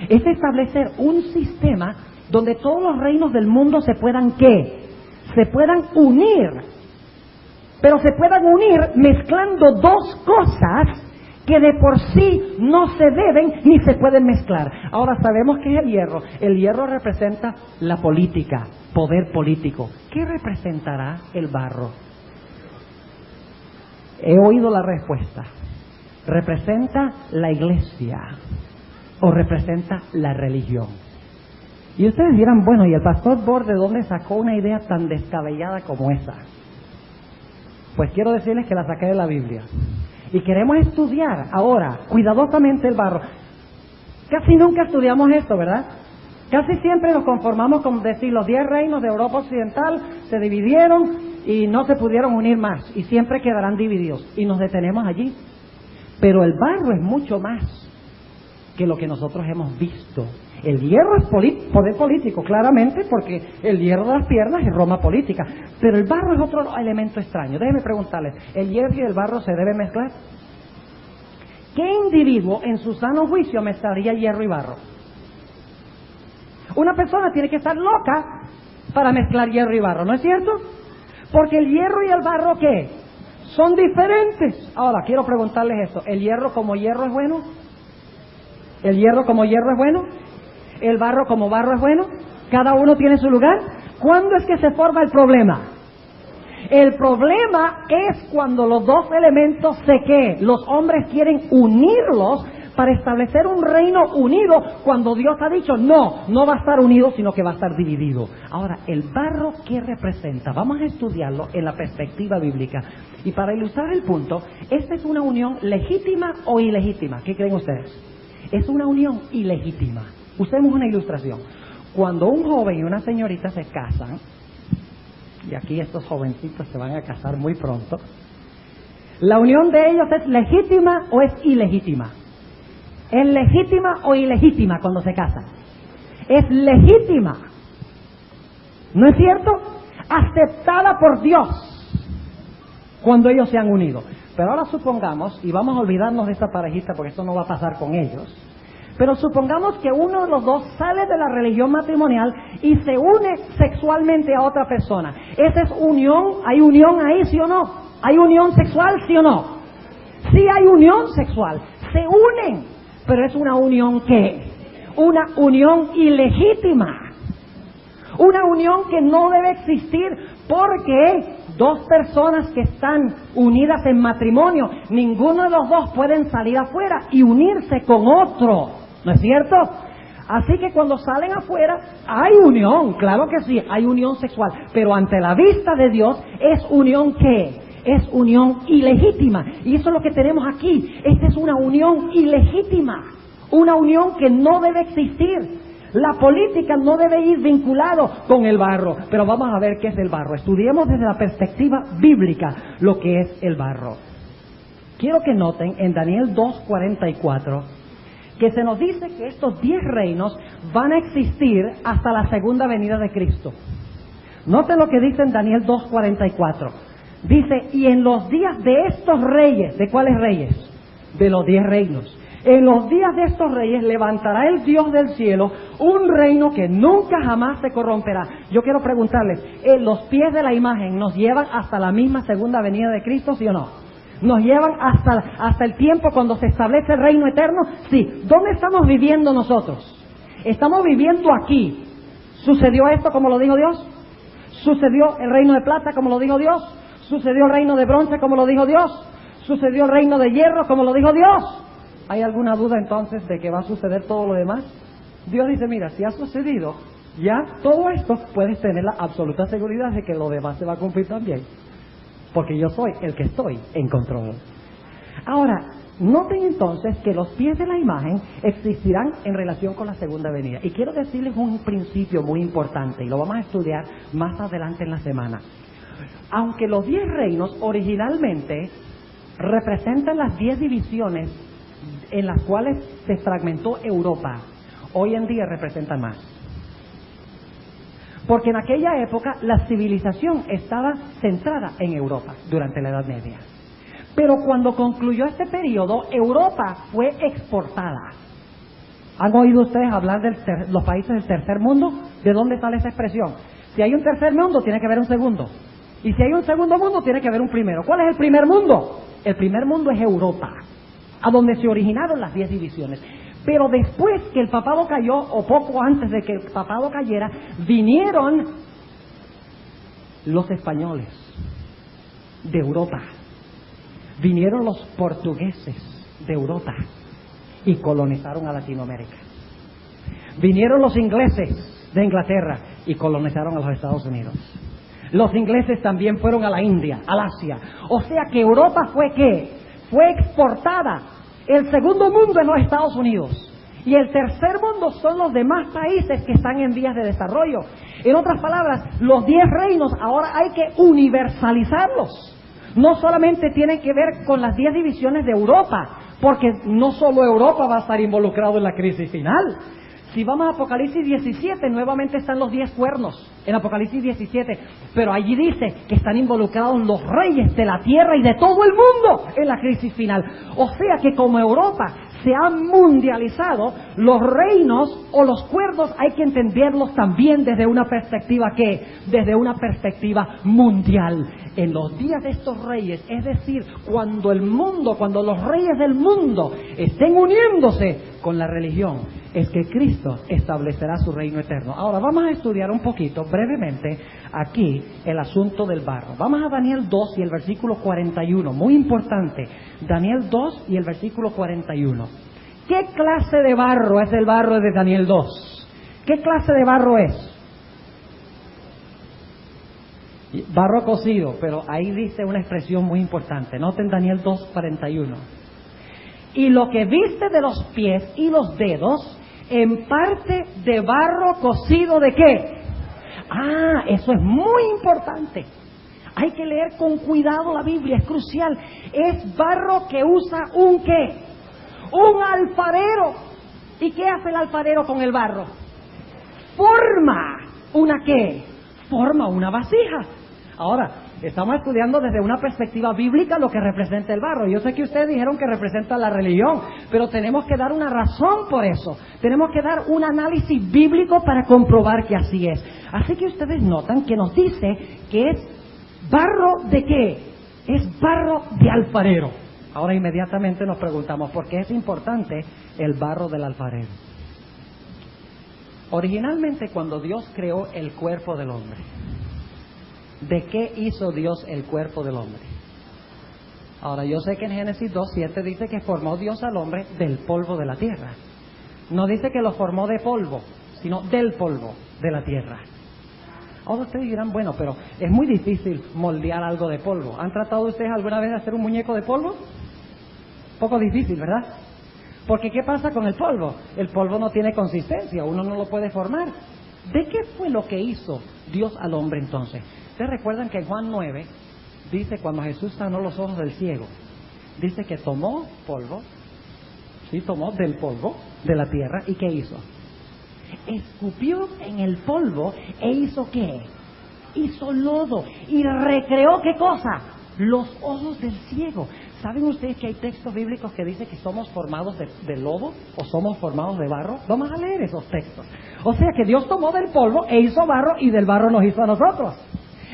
Es establecer un sistema donde todos los reinos del mundo se puedan ¿qué? Se puedan unir, pero se puedan unir mezclando dos cosas que de por sí no se deben ni se pueden mezclar. Ahora sabemos que es el hierro. El hierro representa la política, poder político. ¿Qué representará el barro? He oído la respuesta. Representa la iglesia o representa la religión. Y ustedes dirán, bueno, ¿y el pastor Bord de dónde sacó una idea tan descabellada como esa? Pues quiero decirles que la saqué de la Biblia. Y queremos estudiar ahora cuidadosamente el barro. Casi nunca estudiamos esto, ¿verdad? Casi siempre nos conformamos con decir los 10 reinos de Europa Occidental se dividieron y no se pudieron unir más y siempre quedarán divididos y nos detenemos allí. Pero el barro es mucho más que lo que nosotros hemos visto. El hierro es poder político, claramente, porque el hierro de las piernas es Roma política, pero el barro es otro elemento extraño. Déjenme preguntarles, ¿el hierro y el barro se deben mezclar? ¿Qué individuo en su sano juicio mezclaría hierro y barro? Una persona tiene que estar loca para mezclar hierro y barro, ¿no es cierto? Porque el hierro y el barro, ¿qué? Son diferentes. Ahora, quiero preguntarles esto, ¿el hierro como hierro es bueno? ¿El hierro como hierro es bueno? ¿El barro como barro es bueno? ¿Cada uno tiene su lugar? ¿Cuándo es que se forma el problema? El problema es cuando los dos elementos ¿qué? Los hombres quieren unirlos para establecer un reino unido, cuando Dios ha dicho, no va a estar unido, sino que va a estar dividido. Ahora, ¿el barro qué representa? Vamos a estudiarlo en la perspectiva bíblica. Y para ilustrar el punto, ¿esta es una unión legítima o ilegítima? ¿Qué creen ustedes? Es una unión ilegítima. Usemos una ilustración. Cuando un joven y una señorita se casan, y aquí estos jovencitos se van a casar muy pronto, ¿la unión de ellos es legítima o es ilegítima? ¿Es legítima o ilegítima cuando se casan? Es legítima. ¿No es cierto? Aceptada por Dios cuando ellos se han unido. Pero ahora supongamos, y vamos a olvidarnos de esta parejita porque esto no va a pasar con ellos, pero supongamos que uno de los dos sale de la religión matrimonial y se une sexualmente a otra persona. ¿Esa es unión? ¿Hay unión ahí, sí o no? ¿Hay unión sexual, sí o no? Sí hay unión sexual, se unen, pero es una unión ¿qué? Una unión ilegítima. Una unión que no debe existir porque dos personas que están unidas en matrimonio, ninguno de los dos pueden salir afuera y unirse con otro, ¿no es cierto? Así que cuando salen afuera hay unión, claro que sí, hay unión sexual, pero ante la vista de Dios es unión ¿qué? Es unión ilegítima. Y eso es lo que tenemos aquí. Esta es una unión ilegítima, una unión que no debe existir. La política no debe ir vinculado con el barro, pero vamos a ver qué es el barro. Estudiemos desde la perspectiva bíblica lo que es el barro. Quiero que noten en Daniel 2:44 que se nos dice que estos 10 reinos van a existir hasta la segunda venida de Cristo. Noten lo que dice en Daniel 2:44. Dice, y en los días de estos reyes, ¿de cuáles reyes? De los 10 reinos. En los días de estos reyes levantará el Dios del cielo un reino que nunca jamás se corromperá. Yo quiero preguntarles, ¿los pies de la imagen nos llevan hasta la misma segunda venida de Cristo, sí o no? ¿Nos llevan hasta el tiempo cuando se establece el reino eterno? Sí. ¿Dónde estamos viviendo nosotros? Estamos viviendo aquí. ¿Sucedió esto como lo dijo Dios? ¿Sucedió el reino de plata como lo dijo Dios? ¿Sucedió el reino de bronce como lo dijo Dios? ¿Sucedió el reino de hierro como lo dijo Dios? ¿Hay alguna duda entonces de que va a suceder todo lo demás? Dios dice, mira, si ha sucedido ya todo esto, puedes tener la absoluta seguridad de que lo demás se va a cumplir también. Porque yo soy el que estoy en control. Ahora, noten entonces que los pies de la imagen existirán en relación con la segunda venida. Y quiero decirles un principio muy importante, y lo vamos a estudiar más adelante en la semana. Aunque los 10 reinos originalmente representan las 10 divisiones en las cuales se fragmentó Europa, hoy en día representan más. Porque en aquella época la civilización estaba centrada en Europa durante la Edad Media. Pero cuando concluyó este periodo, Europa fue exportada. ¿Han oído ustedes hablar de los países del tercer mundo? ¿De dónde sale esa expresión? Si hay un tercer mundo, tiene que haber un segundo. Y si hay un segundo mundo, tiene que haber un primero. ¿Cuál es el primer mundo? El primer mundo es Europa, a donde se originaron las 10 divisiones. Pero después que el papado cayó, o poco antes de que el papado cayera, vinieron los españoles de Europa, vinieron los portugueses de Europa y colonizaron a Latinoamérica. Vinieron los ingleses de Inglaterra y colonizaron a los Estados Unidos. Los ingleses también fueron a la India, al Asia. O sea que Europa fue ¿qué? Fue exportada. El segundo mundo es los Estados Unidos. Y el tercer mundo son los demás países que están en vías de desarrollo. En otras palabras, los 10 reinos ahora hay que universalizarlos. No solamente tienen que ver con las 10 divisiones de Europa, porque no solo Europa va a estar involucrado en la crisis final. Si vamos a Apocalipsis 17, nuevamente están los 10 cuernos, en Apocalipsis 17, pero allí dice que están involucrados los reyes de la tierra y de todo el mundo en la crisis final. O sea que como Europa se ha mundializado, los reinos o los cuernos hay que entenderlos también desde una perspectiva ¿qué? Desde una perspectiva mundial. En los días de estos reyes, es decir, cuando los reyes del mundo estén uniéndose con la religión, es que Cristo establecerá su reino eterno. Ahora vamos a estudiar un poquito, brevemente, aquí el asunto del barro. Vamos a Daniel 2 y el versículo 41, muy importante. Daniel 2 y el versículo 41. ¿Qué clase de barro es el barro de Daniel 2? ¿Qué clase de barro es? Barro cocido, pero ahí dice una expresión muy importante. Noten Daniel 2, 41. Y lo que viste de los pies y los dedos, en parte de barro cocido ¿de qué? Ah, eso es muy importante. Hay que leer con cuidado la Biblia, es crucial. Es barro que usa un ¿qué? Un alfarero. ¿Y qué hace el alfarero con el barro? Forma una ¿qué? Forma una vasija. Ahora, estamos estudiando desde una perspectiva bíblica lo que representa el barro. Yo sé que ustedes dijeron que representa la religión, pero tenemos que dar una razón por eso. Tenemos que dar un análisis bíblico para comprobar que así es. Así que ustedes notan que nos dice que es barro ¿de qué? Es barro de alfarero. Ahora inmediatamente nos preguntamos, ¿por qué es importante el barro del alfarero? Originalmente, cuando Dios creó el cuerpo del hombre, ¿de qué hizo Dios el cuerpo del hombre? Ahora, yo sé que en Génesis 2:7 dice que formó Dios al hombre del polvo de la tierra. No dice que lo formó de polvo, sino del polvo de la tierra. Ahora ustedes dirán, bueno, pero es muy difícil moldear algo de polvo. ¿Han tratado ustedes alguna vez de hacer un muñeco de polvo? Poco difícil, ¿verdad? Porque ¿qué pasa con el polvo? El polvo no tiene consistencia, uno no lo puede formar. ¿De qué fue lo que hizo Dios al hombre entonces? ¿Ustedes recuerdan que en Juan 9 dice, cuando Jesús sanó los ojos del ciego, dice que tomó polvo, sí, tomó del polvo de la tierra, ¿y qué hizo? Escupió en el polvo e hizo ¿qué? Hizo lodo y recreó ¿qué cosa? Los ojos del ciego. ¿Saben ustedes que hay textos bíblicos que dicen que somos formados de lodo o somos formados de barro? Vamos a leer esos textos. O sea que Dios tomó del polvo e hizo barro y del barro nos hizo a nosotros.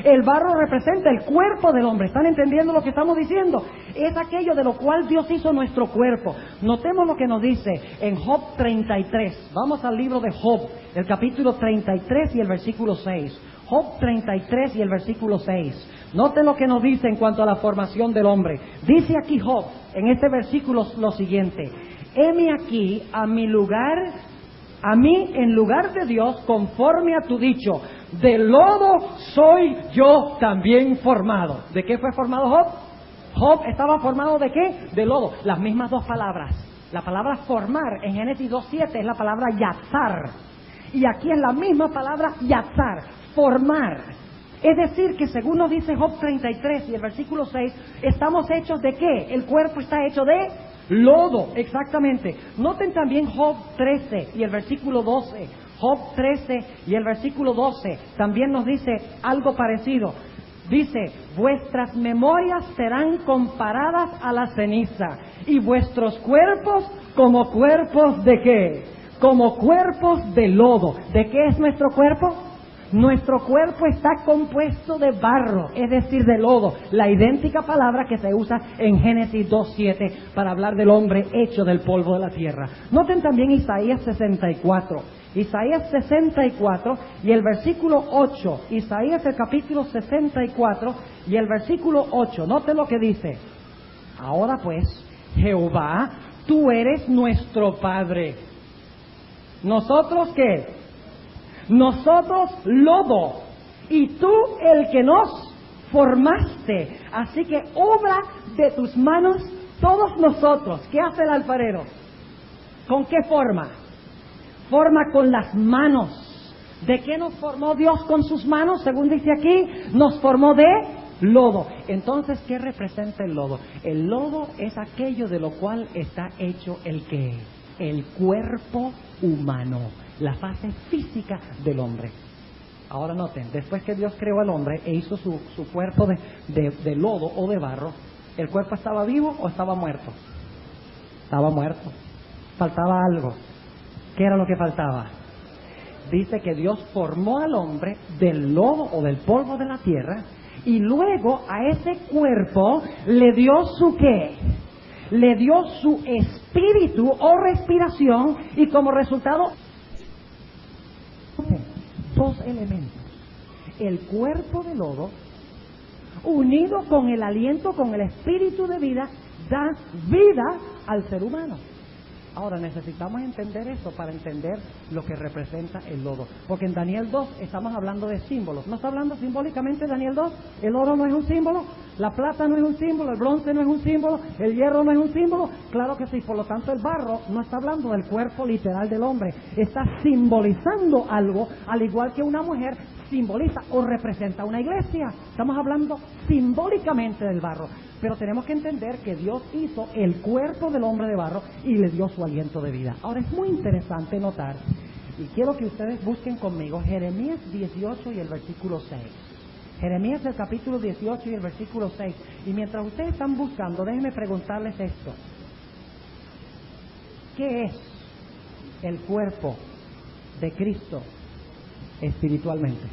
El barro representa el cuerpo del hombre. ¿Están entendiendo lo que estamos diciendo? Es aquello de lo cual Dios hizo nuestro cuerpo. Notemos lo que nos dice en Job 33. Vamos al libro de Job, el capítulo 33 y el versículo 6. Job 33 y el versículo 6. Noten lo que nos dice en cuanto a la formación del hombre. Dice aquí Job, en este versículo, lo siguiente: heme aquí a mí en lugar de Dios, conforme a tu dicho, de lodo soy yo también formado. ¿De qué fue formado Job? Job estaba formado ¿de qué? De lodo. Las mismas dos palabras. La palabra formar en Génesis 2:7 es la palabra yatzar. Y aquí es la misma palabra yatzar, formar. Es decir, que según nos dice Job 33 y el versículo 6, estamos hechos ¿de qué? El cuerpo está hecho de lodo, exactamente. Noten también Job 13 y el versículo 12. Job 13 y el versículo 12 también nos dice algo parecido. Dice, vuestras memorias serán comparadas a la ceniza y vuestros cuerpos como cuerpos ¿de qué? Como cuerpos de lodo. ¿De qué es nuestro cuerpo? Nuestro cuerpo está compuesto de barro, es decir, de lodo, la idéntica palabra que se usa en Génesis 2:7 para hablar del hombre hecho del polvo de la tierra. Noten también Isaías 64. Isaías 64 y el versículo 8. Isaías el capítulo 64 y el versículo 8. Noten lo que dice. Ahora pues, Jehová, tú eres nuestro Padre. ¿Nosotros qué? Nosotros lodo, y tú el que nos formaste. Así que obra de tus manos todos nosotros. ¿Qué hace el alfarero? ¿Con qué forma? Forma con las manos. ¿De qué nos formó Dios con sus manos? Según dice aquí, nos formó de lodo. Entonces, ¿qué representa el lodo? El lodo es aquello de lo cual está hecho el ¿qué? El cuerpo humano, la fase física del hombre. Ahora noten, después que Dios creó al hombre e hizo su cuerpo de lodo o de barro, ¿el cuerpo estaba vivo o estaba muerto? Estaba muerto. Faltaba algo. ¿Qué era lo que faltaba? Dice que Dios formó al hombre del lodo o del polvo de la tierra y luego a ese cuerpo le dio su ¿qué? Le dio su espíritu o respiración y como resultado dos elementos: el cuerpo de lodo unido con el aliento, con el espíritu de vida, da vida al ser humano. Ahora necesitamos entender eso para entender lo que representa el lodo, porque en Daniel 2 estamos hablando de símbolos. ¿No está hablando simbólicamente Daniel 2? ¿El oro no es un símbolo? ¿La plata no es un símbolo? ¿El bronce no es un símbolo? ¿El hierro no es un símbolo? Claro que sí. Por lo tanto, el barro no está hablando del cuerpo literal del hombre, está simbolizando algo, al igual que una mujer simboliza o representa una iglesia. Estamos hablando simbólicamente del barro, pero tenemos que entender que Dios hizo el cuerpo del hombre de barro y le dio su aliento de vida. Ahora es muy interesante notar, y quiero que ustedes busquen conmigo Jeremías 18 y el versículo 6. Jeremías el capítulo 18 y el versículo 6. Y mientras ustedes están buscando, déjenme preguntarles esto: ¿qué es el cuerpo de Cristo espiritualmente?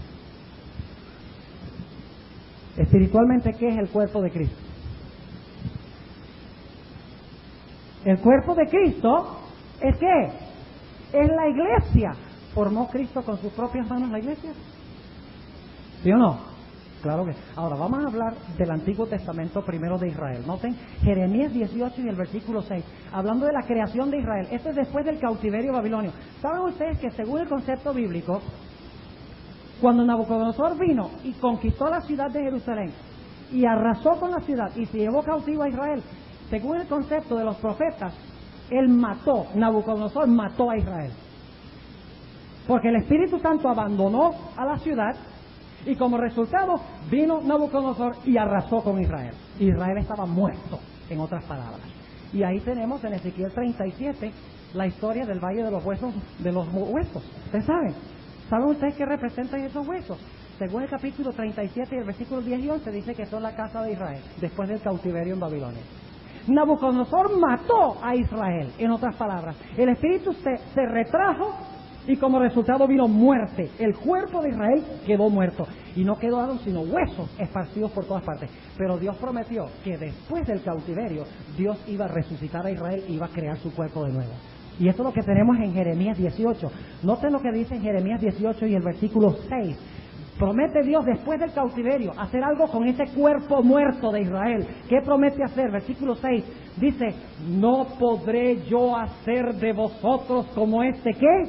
Espiritualmente, ¿qué es el cuerpo de Cristo? El cuerpo de Cristo es ¿qué? Es la iglesia. ¿Formó Cristo con sus propias manos la iglesia? ¿Sí o no? Claro que sí. Ahora vamos a hablar del Antiguo Testamento primero de Israel. Noten Jeremías 18 y el versículo 6, hablando de la creación de Israel. Esto es después del cautiverio babilonio. ¿Saben ustedes que según el concepto bíblico, cuando Nabucodonosor vino y conquistó la ciudad de Jerusalén y arrasó con la ciudad y se llevó cautivo a Israel, según el concepto de los profetas, Nabucodonosor mató a Israel? Porque el Espíritu Santo abandonó a la ciudad y como resultado vino Nabucodonosor y arrasó con Israel. Israel estaba muerto, en otras palabras. Y ahí tenemos en Ezequiel 37 la historia del Valle de los Huesos. ¿Ustedes saben? ¿Saben ustedes qué representan esos huesos? Según el capítulo 37 y el versículo 10 y 11 dice que son la casa de Israel después del cautiverio en Babilonia. Nabucodonosor mató a Israel, en otras palabras. El Espíritu se retrajo y como resultado vino muerte. El cuerpo de Israel quedó muerto y no quedaron sino huesos esparcidos por todas partes. Pero Dios prometió que después del cautiverio Dios iba a resucitar a Israel y iba a crear su cuerpo de nuevo. Y esto es lo que tenemos en Jeremías 18. Noten lo que dice en Jeremías 18 y el versículo 6. Promete Dios después del cautiverio hacer algo con ese cuerpo muerto de Israel. ¿Qué promete hacer? Versículo 6 dice: no podré yo hacer de vosotros como ¿qué?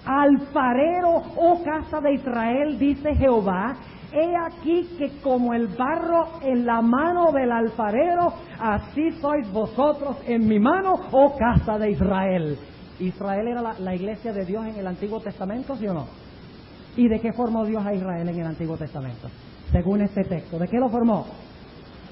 Alfarero, oh casa de Israel, dice Jehová. He aquí que como el barro en la mano del alfarero, así sois vosotros en mi mano, oh casa de Israel. Israel era la iglesia de Dios en el Antiguo Testamento, ¿sí o no? ¿Y de qué formó Dios a Israel en el Antiguo Testamento? Según este texto, ¿de qué lo formó?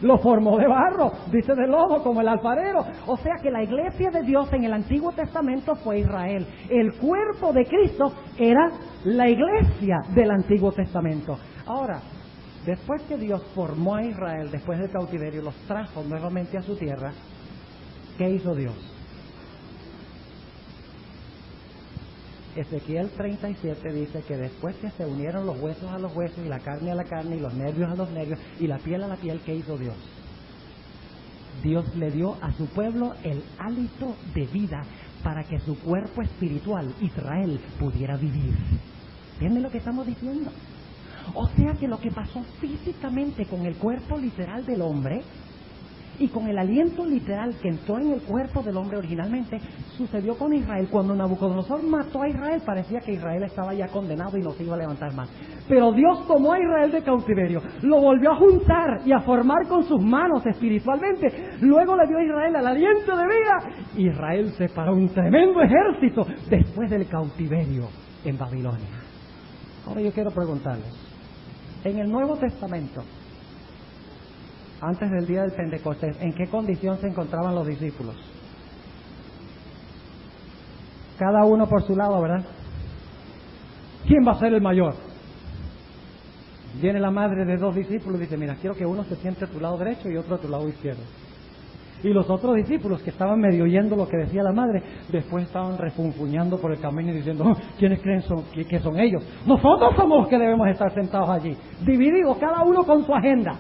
Lo formó de barro, dice de lodo, como el alfarero. O sea que la iglesia de Dios en el Antiguo Testamento fue Israel. El cuerpo de Cristo era la iglesia del Antiguo Testamento. Ahora, después que Dios formó a Israel, después del cautiverio, los trajo nuevamente a su tierra, ¿qué hizo Dios? Ezequiel 37 dice que después que se unieron los huesos a los huesos y la carne a la carne y los nervios a los nervios y la piel a la piel, ¿qué hizo Dios? Dios le dio a su pueblo el hálito de vida para que su cuerpo espiritual, Israel, pudiera vivir. ¿Entienden lo que estamos diciendo? O sea que lo que pasó físicamente con el cuerpo literal del hombre y con el aliento literal que entró en el cuerpo del hombre originalmente, sucedió con Israel. Cuando Nabucodonosor mató a Israel, parecía que Israel estaba ya condenado y no se iba a levantar más. Pero Dios tomó a Israel de cautiverio, lo volvió a juntar y a formar con sus manos espiritualmente. Luego le dio a Israel el aliento de vida. Israel se paró un tremendo ejército después del cautiverio en Babilonia. Ahora yo quiero preguntarles, en el Nuevo Testamento, antes del día del Pentecostés, ¿en qué condición se encontraban los discípulos? Cada uno por su lado, ¿verdad? ¿Quién va a ser el mayor? Viene la madre de dos discípulos y dice: mira, quiero que uno se siente a tu lado derecho y otro a tu lado izquierdo. Y los otros discípulos, que estaban medio oyendo lo que decía la madre, después estaban refunfuñando por el camino y diciendo: ¿quiénes creen que son ellos? Nosotros somos los que debemos estar sentados allí, divididos, cada uno con su agenda.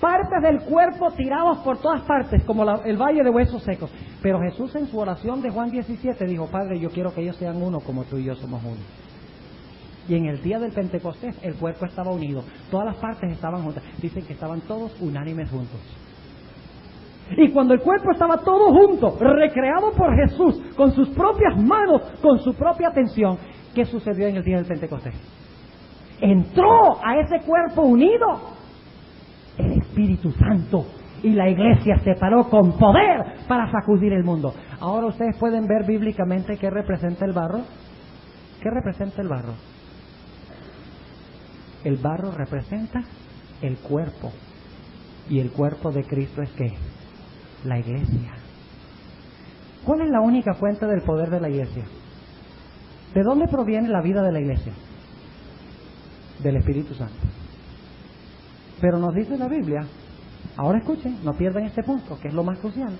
Partes del cuerpo tirados por todas partes, como el valle de huesos secos. Pero Jesús en su oración de Juan 17 dijo: Padre, yo quiero que ellos sean uno como tú y yo somos uno. Y en el día del Pentecostés el cuerpo estaba unido, todas las partes estaban juntas. Dicen que estaban todos unánimes juntos. Y cuando el cuerpo estaba todo junto, recreado por Jesús, con sus propias manos, con su propia atención, ¿qué sucedió en el día del Pentecostés? Entró a ese cuerpo unido el Espíritu Santo y la iglesia se paró con poder para sacudir el mundo. Ahora ustedes pueden ver bíblicamente qué representa el barro. ¿Qué representa el barro? El barro representa el cuerpo. ¿Y el cuerpo de Cristo es qué? La iglesia. ¿Cuál es la única fuente del poder de la iglesia? ¿De dónde proviene la vida de la iglesia? Del Espíritu Santo. Pero nos dice la Biblia, ahora escuchen, no pierdan este punto, que es lo más crucial.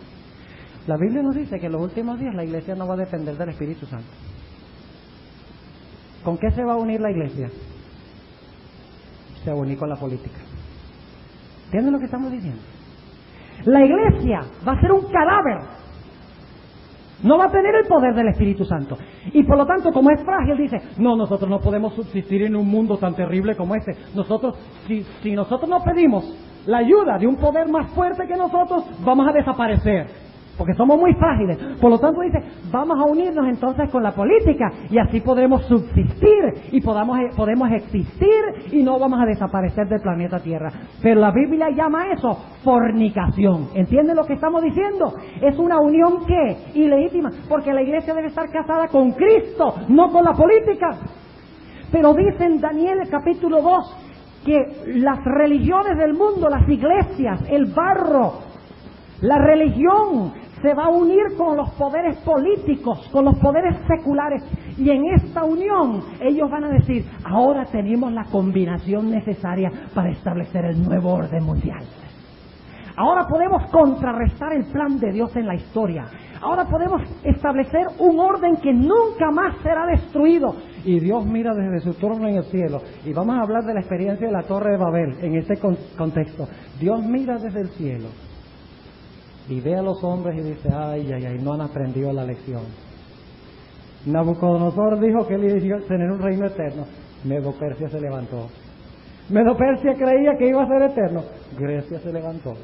La Biblia nos dice que en los últimos días la iglesia no va a depender del Espíritu Santo. ¿Con qué se va a unir la iglesia? Se va a unir con la política. ¿Entienden lo que estamos diciendo? La iglesia va a ser un cadáver No va a tener el poder del Espíritu Santo. Y por lo tanto, como es frágil, dice, no, nosotros no podemos subsistir en un mundo tan terrible como este. Nosotros, si nosotros no pedimos la ayuda de un poder más fuerte que nosotros, vamos a desaparecer. Porque somos muy frágiles. Por lo tanto dice, vamos a unirnos entonces con la política y así podremos subsistir y podemos existir y no vamos a desaparecer del planeta Tierra. Pero la Biblia llama eso fornicación. ¿Entienden lo que estamos diciendo? Es una unión ¿qué? Ilegítima. Porque la iglesia debe estar casada con Cristo, no con la política. Pero dice en Daniel capítulo 2 que las religiones del mundo, las iglesias, el barro, la religión se va a unir con los poderes políticos, con los poderes seculares, y en esta unión ellos van a decir, ahora tenemos la combinación necesaria para establecer el nuevo orden mundial. Ahora podemos contrarrestar el plan de Dios en la historia. Ahora podemos establecer un orden que nunca más será destruido. Y Dios mira desde su trono en el cielo. Y vamos a hablar de la experiencia de la Torre de Babel en este contexto. Dios mira desde el cielo y ve a los hombres y dice, ay, ay, ay, no han aprendido la lección. Nabucodonosor dijo que él iba a tener un reino eterno. Medo-Persia se levantó. Medo-Persia creía que iba a ser eterno. Grecia se levantó.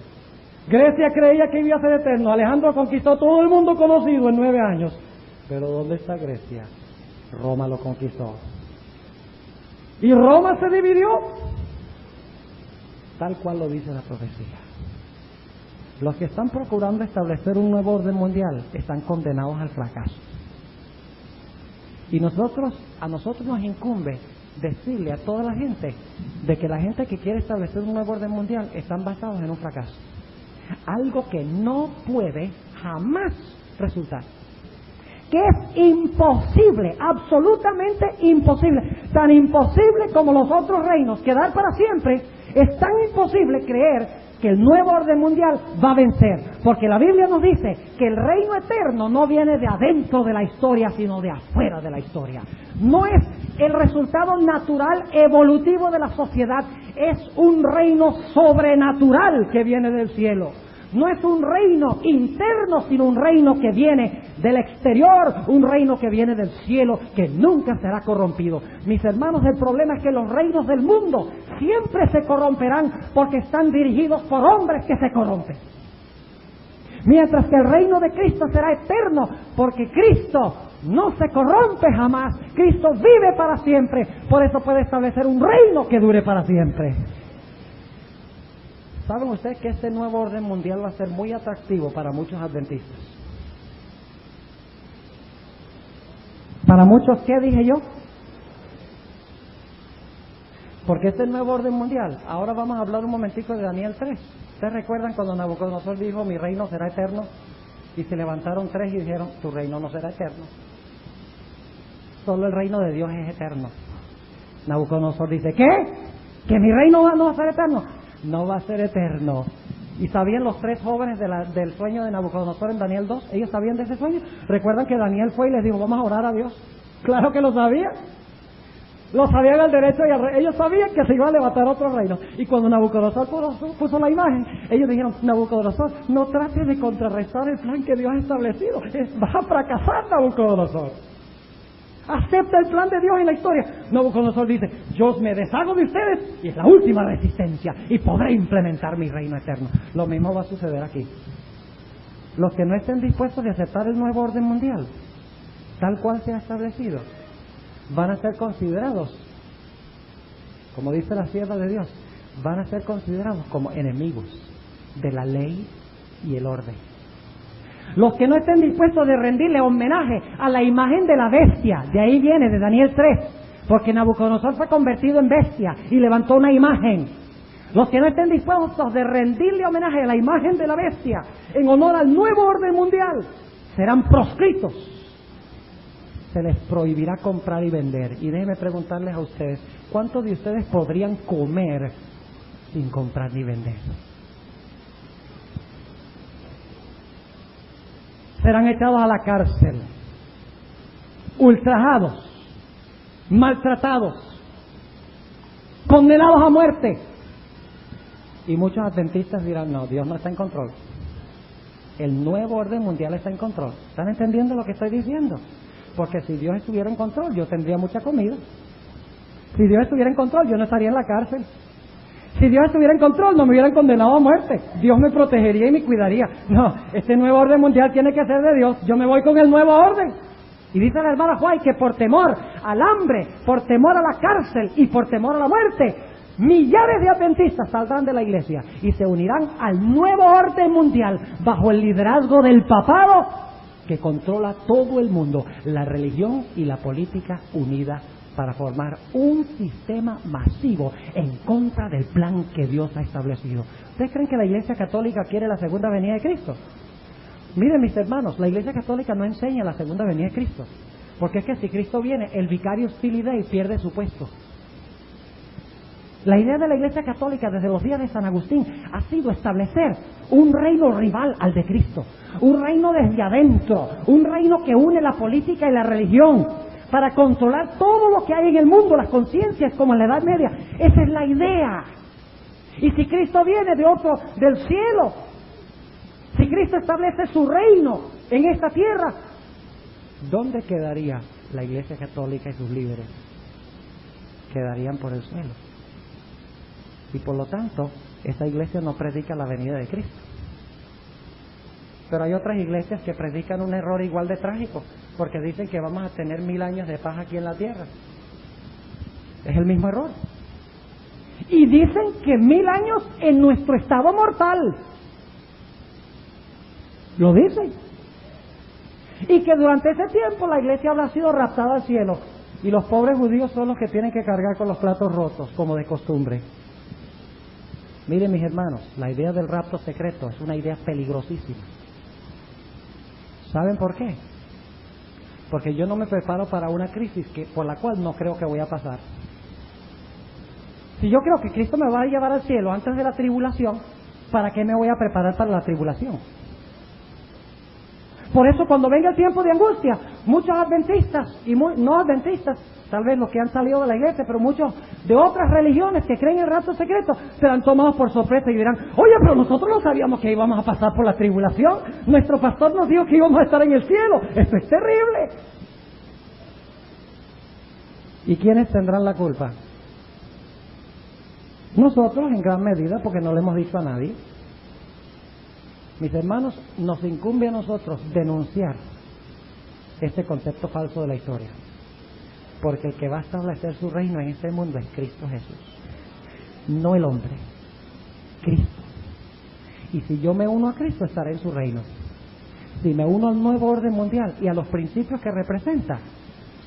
Grecia creía que iba a ser eterno. Alejandro conquistó todo el mundo conocido en 9 años. Pero ¿dónde está Grecia? Roma lo conquistó. Y Roma se dividió. Tal cual lo dice la profecía. Los que están procurando establecer un nuevo orden mundial están condenados al fracaso. Y a nosotros nos incumbe decirle a toda la gente de que la gente que quiere establecer un nuevo orden mundial están basados en un fracaso. Algo que no puede jamás resultar. Que es imposible, absolutamente imposible. Tan imposible como los otros reinos quedar para siempre, es tan imposible creer que el nuevo orden mundial va a vencer, porque la Biblia nos dice que el reino eterno no viene de adentro de la historia, sino de afuera de la historia. No es el resultado natural evolutivo de la sociedad, es un reino sobrenatural que viene del cielo. No es un reino interno, sino un reino que viene del exterior, un reino que viene del cielo, que nunca será corrompido. Mis hermanos, el problema es que los reinos del mundo siempre se corromperán porque están dirigidos por hombres que se corrompen. Mientras que el reino de Cristo será eterno, porque Cristo no se corrompe jamás. Cristo vive para siempre, por eso puede establecer un reino que dure para siempre. ¿Saben ustedes que este nuevo orden mundial va a ser muy atractivo para muchos adventistas? ¿Para muchos qué dije yo? Porque este nuevo orden mundial, ahora vamos a hablar un momentico de Daniel 3. ¿Ustedes recuerdan cuando Nabucodonosor dijo, mi reino será eterno? Y se levantaron 3 y dijeron, tu reino no será eterno. Solo el reino de Dios es eterno. Nabucodonosor dice, ¿qué? ¿Que mi reino no va a ser eterno? No va a ser eterno. ¿Y sabían los 3 jóvenes del sueño de Nabucodonosor en Daniel 2? ¿Ellos sabían de ese sueño? ¿Recuerdan que Daniel fue y les dijo, vamos a orar a Dios? Claro que lo sabían. Lo sabían al derecho y al revés. Ellos sabían que se iba a levantar otro reino. Y cuando Nabucodonosor puso la imagen, ellos dijeron, Nabucodonosor, no trates de contrarrestar el plan que Dios ha establecido. Vas a fracasar, Nabucodonosor. Acepta el plan de Dios en la historia. Nabucodonosor dice, yo me deshago de ustedes y es la última resistencia y podré implementar mi reino eterno. Lo mismo va a suceder aquí. Los que no estén dispuestos a aceptar el nuevo orden mundial, tal cual se ha establecido, van a ser considerados, como dice la sierva de Dios, van a ser considerados como enemigos de la ley y el orden. Los que no estén dispuestos de rendirle homenaje a la imagen de la bestia, de ahí viene, de Daniel 3, porque Nabucodonosor fue convertido en bestia y levantó una imagen. Los que no estén dispuestos de rendirle homenaje a la imagen de la bestia en honor al nuevo orden mundial, serán proscritos. Se les prohibirá comprar y vender. Y déjenme preguntarles a ustedes, ¿cuántos de ustedes podrían comer sin comprar ni vender? Serán echados a la cárcel, ultrajados, maltratados, condenados a muerte. Y muchos adventistas dirán, no, Dios no está en control. El nuevo orden mundial está en control. ¿Están entendiendo lo que estoy diciendo? Porque si Dios estuviera en control, yo tendría mucha comida. Si Dios estuviera en control, yo no estaría en la cárcel. Si Dios estuviera en control, no me hubieran condenado a muerte. Dios me protegería y me cuidaría. No, este nuevo orden mundial tiene que ser de Dios. Yo me voy con el nuevo orden. Y dice la hermana White que por temor al hambre, por temor a la cárcel y por temor a la muerte, millares de adventistas saldrán de la iglesia y se unirán al nuevo orden mundial bajo el liderazgo del papado que controla todo el mundo, la religión y la política unida para formar un sistema masivo en contra del plan que Dios ha establecido. ¿Ustedes creen que la Iglesia Católica quiere la segunda venida de Cristo? Miren, mis hermanos, la Iglesia Católica no enseña la segunda venida de Cristo, porque es que si Cristo viene, el Vicarius Filii Dei pierde su puesto. La idea de la Iglesia Católica desde los días de San Agustín ha sido establecer un reino rival al de Cristo, un reino desde adentro, un reino que une la política y la religión para controlar todo lo que hay en el mundo, las conciencias como en la Edad Media. Esa es la idea. Y si Cristo viene del cielo, si Cristo establece su reino en esta tierra, ¿dónde quedaría la Iglesia Católica y sus líderes? Quedarían por el suelo. Y por lo tanto, esta iglesia no predica la venida de Cristo. Pero hay otras iglesias que predican un error igual de trágico, porque dicen que vamos a tener 1000 años de paz aquí en la tierra. Es el mismo error. Y dicen que 1000 años en nuestro estado mortal. Lo dicen. Y que durante ese tiempo la iglesia habrá sido raptada al cielo. Y los pobres judíos son los que tienen que cargar con los platos rotos, como de costumbre. Miren, mis hermanos, la idea del rapto secreto es una idea peligrosísima. ¿Saben por qué? Porque yo no me preparo para una crisis por la cual no creo que voy a pasar. Si yo creo que Cristo me va a llevar al cielo antes de la tribulación, ¿para qué me voy a preparar para la tribulación? Por eso cuando venga el tiempo de angustia, muchos adventistas y no adventistas, tal vez los que han salido de la iglesia, pero muchos de otras religiones que creen en el rapto secreto, serán tomados por sorpresa y dirán: oye, pero nosotros no sabíamos que íbamos a pasar por la tribulación, nuestro pastor nos dijo que íbamos a estar en el cielo, esto es terrible. ¿Y quiénes tendrán la culpa? Nosotros en gran medida, porque no le hemos dicho a nadie. Mis hermanos, nos incumbe a nosotros denunciar este concepto falso de la historia, porque el que va a establecer su reino en este mundo es Cristo Jesús, no el hombre, Cristo. Y si yo me uno a Cristo, estaré en su reino. Si me uno al nuevo orden mundial y a los principios que representa,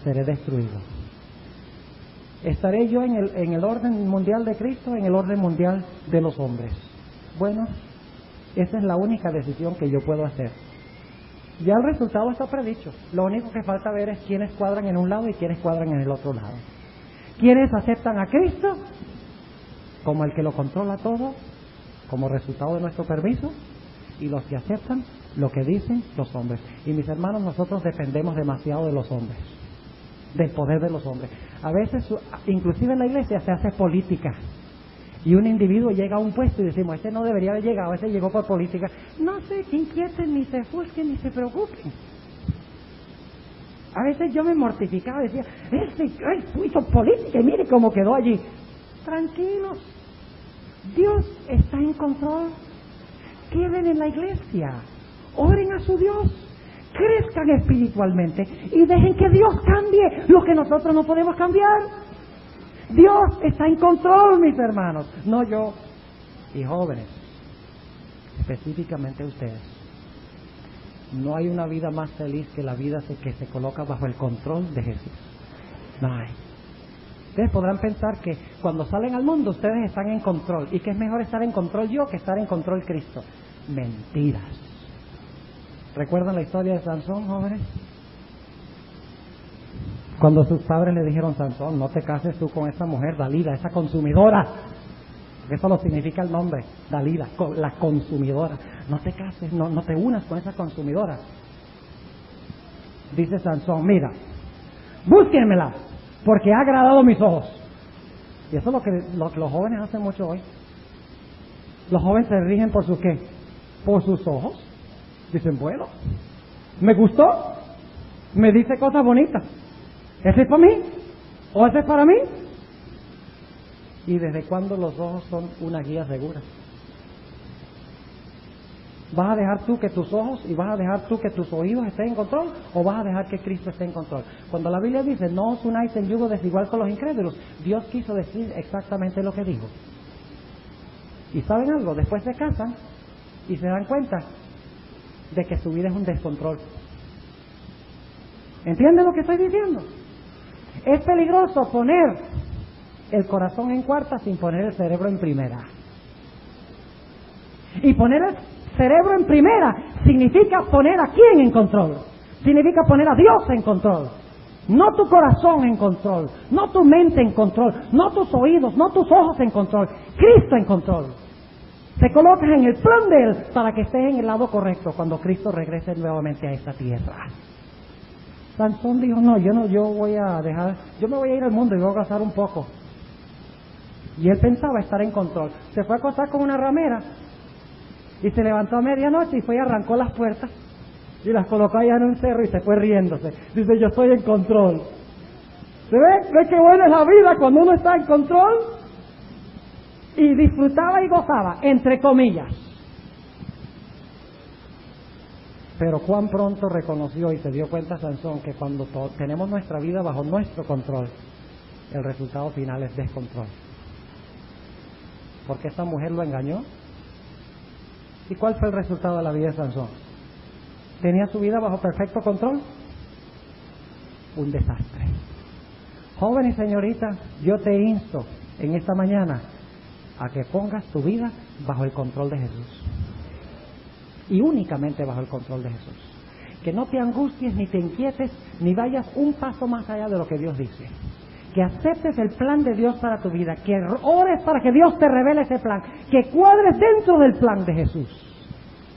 seré destruido. ¿Estaré yo en el orden mundial de Cristo o en el orden mundial de los hombres? Bueno, esa es la única decisión que yo puedo hacer. Ya el resultado está predicho. Lo único que falta ver es quiénes cuadran en un lado y quiénes cuadran en el otro lado. Quienes aceptan a Cristo como el que lo controla todo, como resultado de nuestro permiso, y los que aceptan lo que dicen los hombres. Y mis hermanos, nosotros dependemos demasiado de los hombres, del poder de los hombres. A veces, inclusive en la iglesia, se hace política. Y un individuo llega a un puesto y decimos: este no debería haber llegado, este llegó por política. No se inquieten, ni se ofusquen, ni se preocupen. A veces yo me mortificaba y decía: hizo política y mire cómo quedó allí. Tranquilos, Dios está en control. Queden en la iglesia, oren a su Dios, crezcan espiritualmente y dejen que Dios cambie lo que nosotros no podemos cambiar. Dios está en control, mis hermanos, no yo. Y jóvenes, específicamente ustedes, no hay una vida más feliz que la vida que se coloca bajo el control de Jesús. No hay. Ustedes podrán pensar que cuando salen al mundo ustedes están en control y que es mejor estar en control yo que estar en control Cristo. Mentiras. ¿Recuerdan la historia de Sansón, jóvenes? Cuando sus padres le dijeron: Sansón, no te cases tú con esa mujer, Dalila, esa consumidora. Eso lo significa el nombre, Dalila, la consumidora. No te cases, no te unas con esa consumidora. Dice Sansón: mira, búsquenmela, porque ha agradado mis ojos. Y eso es lo que los jóvenes hacen mucho hoy. Los jóvenes se rigen por sus ¿qué? Por sus ojos. Dicen, bueno, me gustó, me dice cosas bonitas. ¿Ese es para mí? ¿O ese es para mí? ¿Y desde cuándo los ojos son una guía segura? ¿Vas a dejar tú que tus ojos y vas a dejar tú que tus oídos estén en control o vas a dejar que Cristo esté en control? Cuando la Biblia dice, no os unáis en yugo desigual con los incrédulos, Dios quiso decir exactamente lo que dijo. ¿Y saben algo? Después se casan y se dan cuenta de que su vida es un descontrol. ¿Entienden lo que estoy diciendo? Es peligroso poner el corazón en cuarta sin poner el cerebro en primera. Y poner el cerebro en primera significa poner a quién en control. Significa poner a Dios en control. No tu corazón en control, no tu mente en control, no tus oídos, no tus ojos en control. Cristo en control. Te colocas en el plan de Él para que estés en el lado correcto cuando Cristo regrese nuevamente a esta tierra. Sansón dijo, yo voy a dejar, yo me voy a ir al mundo y voy a gozar un poco. Y él pensaba estar en control. Se fue a acostar con una ramera y se levantó a medianoche y fue y arrancó las puertas y las colocó allá en un cerro y se fue riéndose. Dice, yo estoy en control. ¿Se ve? ¿Ve qué buena es la vida cuando uno está en control? Y disfrutaba y gozaba, entre comillas. Pero cuán pronto reconoció y se dio cuenta Sansón que cuando tenemos nuestra vida bajo nuestro control, el resultado final es descontrol. Porque esta mujer lo engañó. ¿Y cuál fue el resultado de la vida de Sansón? ¿Tenía su vida bajo perfecto control? Un desastre. Joven y señorita, yo te insto en esta mañana a que pongas tu vida bajo el control de Jesús. Y únicamente bajo el control de Jesús. Que no te angusties, ni te inquietes, ni vayas un paso más allá de lo que Dios dice. Que aceptes el plan de Dios para tu vida, que ores para que Dios te revele ese plan, que cuadres dentro del plan de Jesús,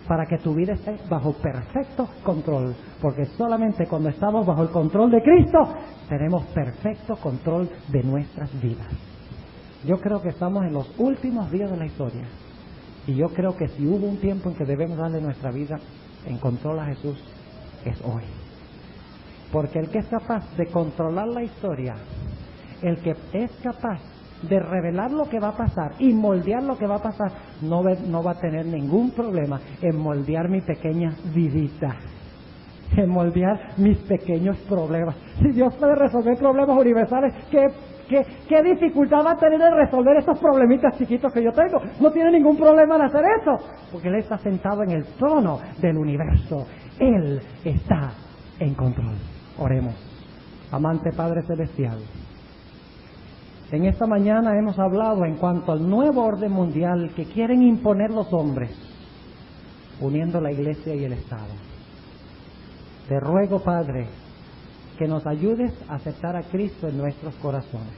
para que tu vida esté bajo perfecto control. Porque solamente cuando estamos bajo el control de Cristo, tenemos perfecto control de nuestras vidas. Yo creo que estamos en los últimos días de la historia. Y yo creo que si hubo un tiempo en que debemos darle nuestra vida en control a Jesús, es hoy. Porque el que es capaz de controlar la historia, el que es capaz de revelar lo que va a pasar y moldear lo que va a pasar, no va a tener ningún problema en moldear mi pequeña vidita, en moldear mis pequeños problemas. Si Dios puede resolver problemas universales, ¿Qué dificultad va a tener en resolver estos problemitas chiquitos que yo tengo? No tiene ningún problema en hacer eso, porque Él está sentado en el trono del universo. Él está en control. Oremos. Amante Padre Celestial, en esta mañana hemos hablado en cuanto al nuevo orden mundial que quieren imponer los hombres, uniendo la Iglesia y el Estado. Te ruego, Padre, que nos ayudes a aceptar a Cristo en nuestros corazones,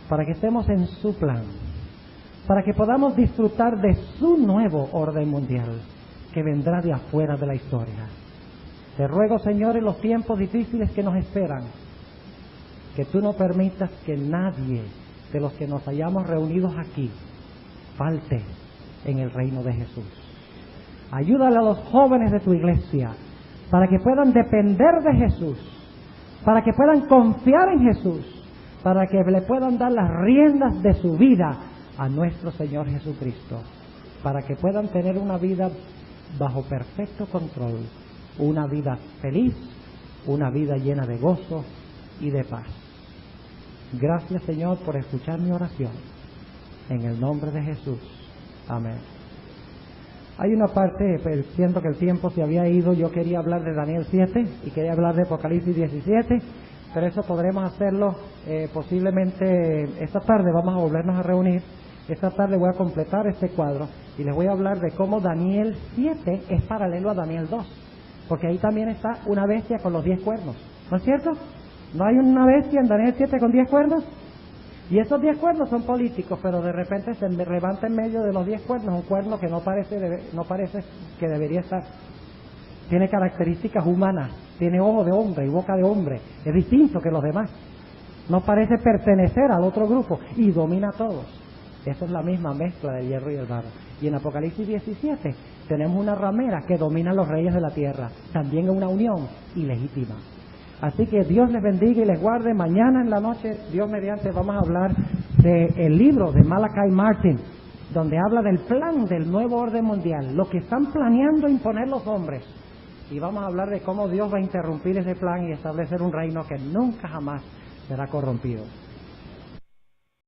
para que estemos en su plan, para que podamos disfrutar de su nuevo orden mundial que vendrá de afuera de la historia. Te ruego, Señor, en los tiempos difíciles que nos esperan, que tú no permitas que nadie de los que nos hayamos reunidos aquí falte en el reino de Jesús. Ayúdale a los jóvenes de tu iglesia para que puedan depender de Jesús, para que puedan confiar en Jesús, para que le puedan dar las riendas de su vida a nuestro Señor Jesucristo, para que puedan tener una vida bajo perfecto control, una vida feliz, una vida llena de gozo y de paz. Gracias, Señor, por escuchar mi oración. En el nombre de Jesús. Amén. Hay una parte, siento que el tiempo se había ido, yo quería hablar de Daniel 7 y quería hablar de Apocalipsis 17, pero eso podremos hacerlo posiblemente esta tarde. Vamos a volvernos a reunir. Esta tarde voy a completar este cuadro y les voy a hablar de cómo Daniel 7 es paralelo a Daniel 2, porque ahí también está una bestia con los 10 cuernos, ¿no es cierto? ¿No hay una bestia en Daniel 7 con 10 cuernos? Y esos 10 cuernos son políticos, pero de repente se levanta en medio de los 10 cuernos un cuerno que no parece que debería estar. Tiene características humanas, tiene ojo de hombre y boca de hombre, es distinto que los demás. No parece pertenecer al otro grupo y domina a todos. Esa es la misma mezcla del hierro y el barro. Y en Apocalipsis 17 tenemos una ramera que domina a los reyes de la tierra, también en una unión ilegítima. Así que Dios les bendiga y les guarde. Mañana en la noche, Dios mediante, vamos a hablar del libro de Malachi Martin, donde habla del plan del nuevo orden mundial, lo que están planeando imponer los hombres. Y vamos a hablar de cómo Dios va a interrumpir ese plan y establecer un reino que nunca jamás será corrompido.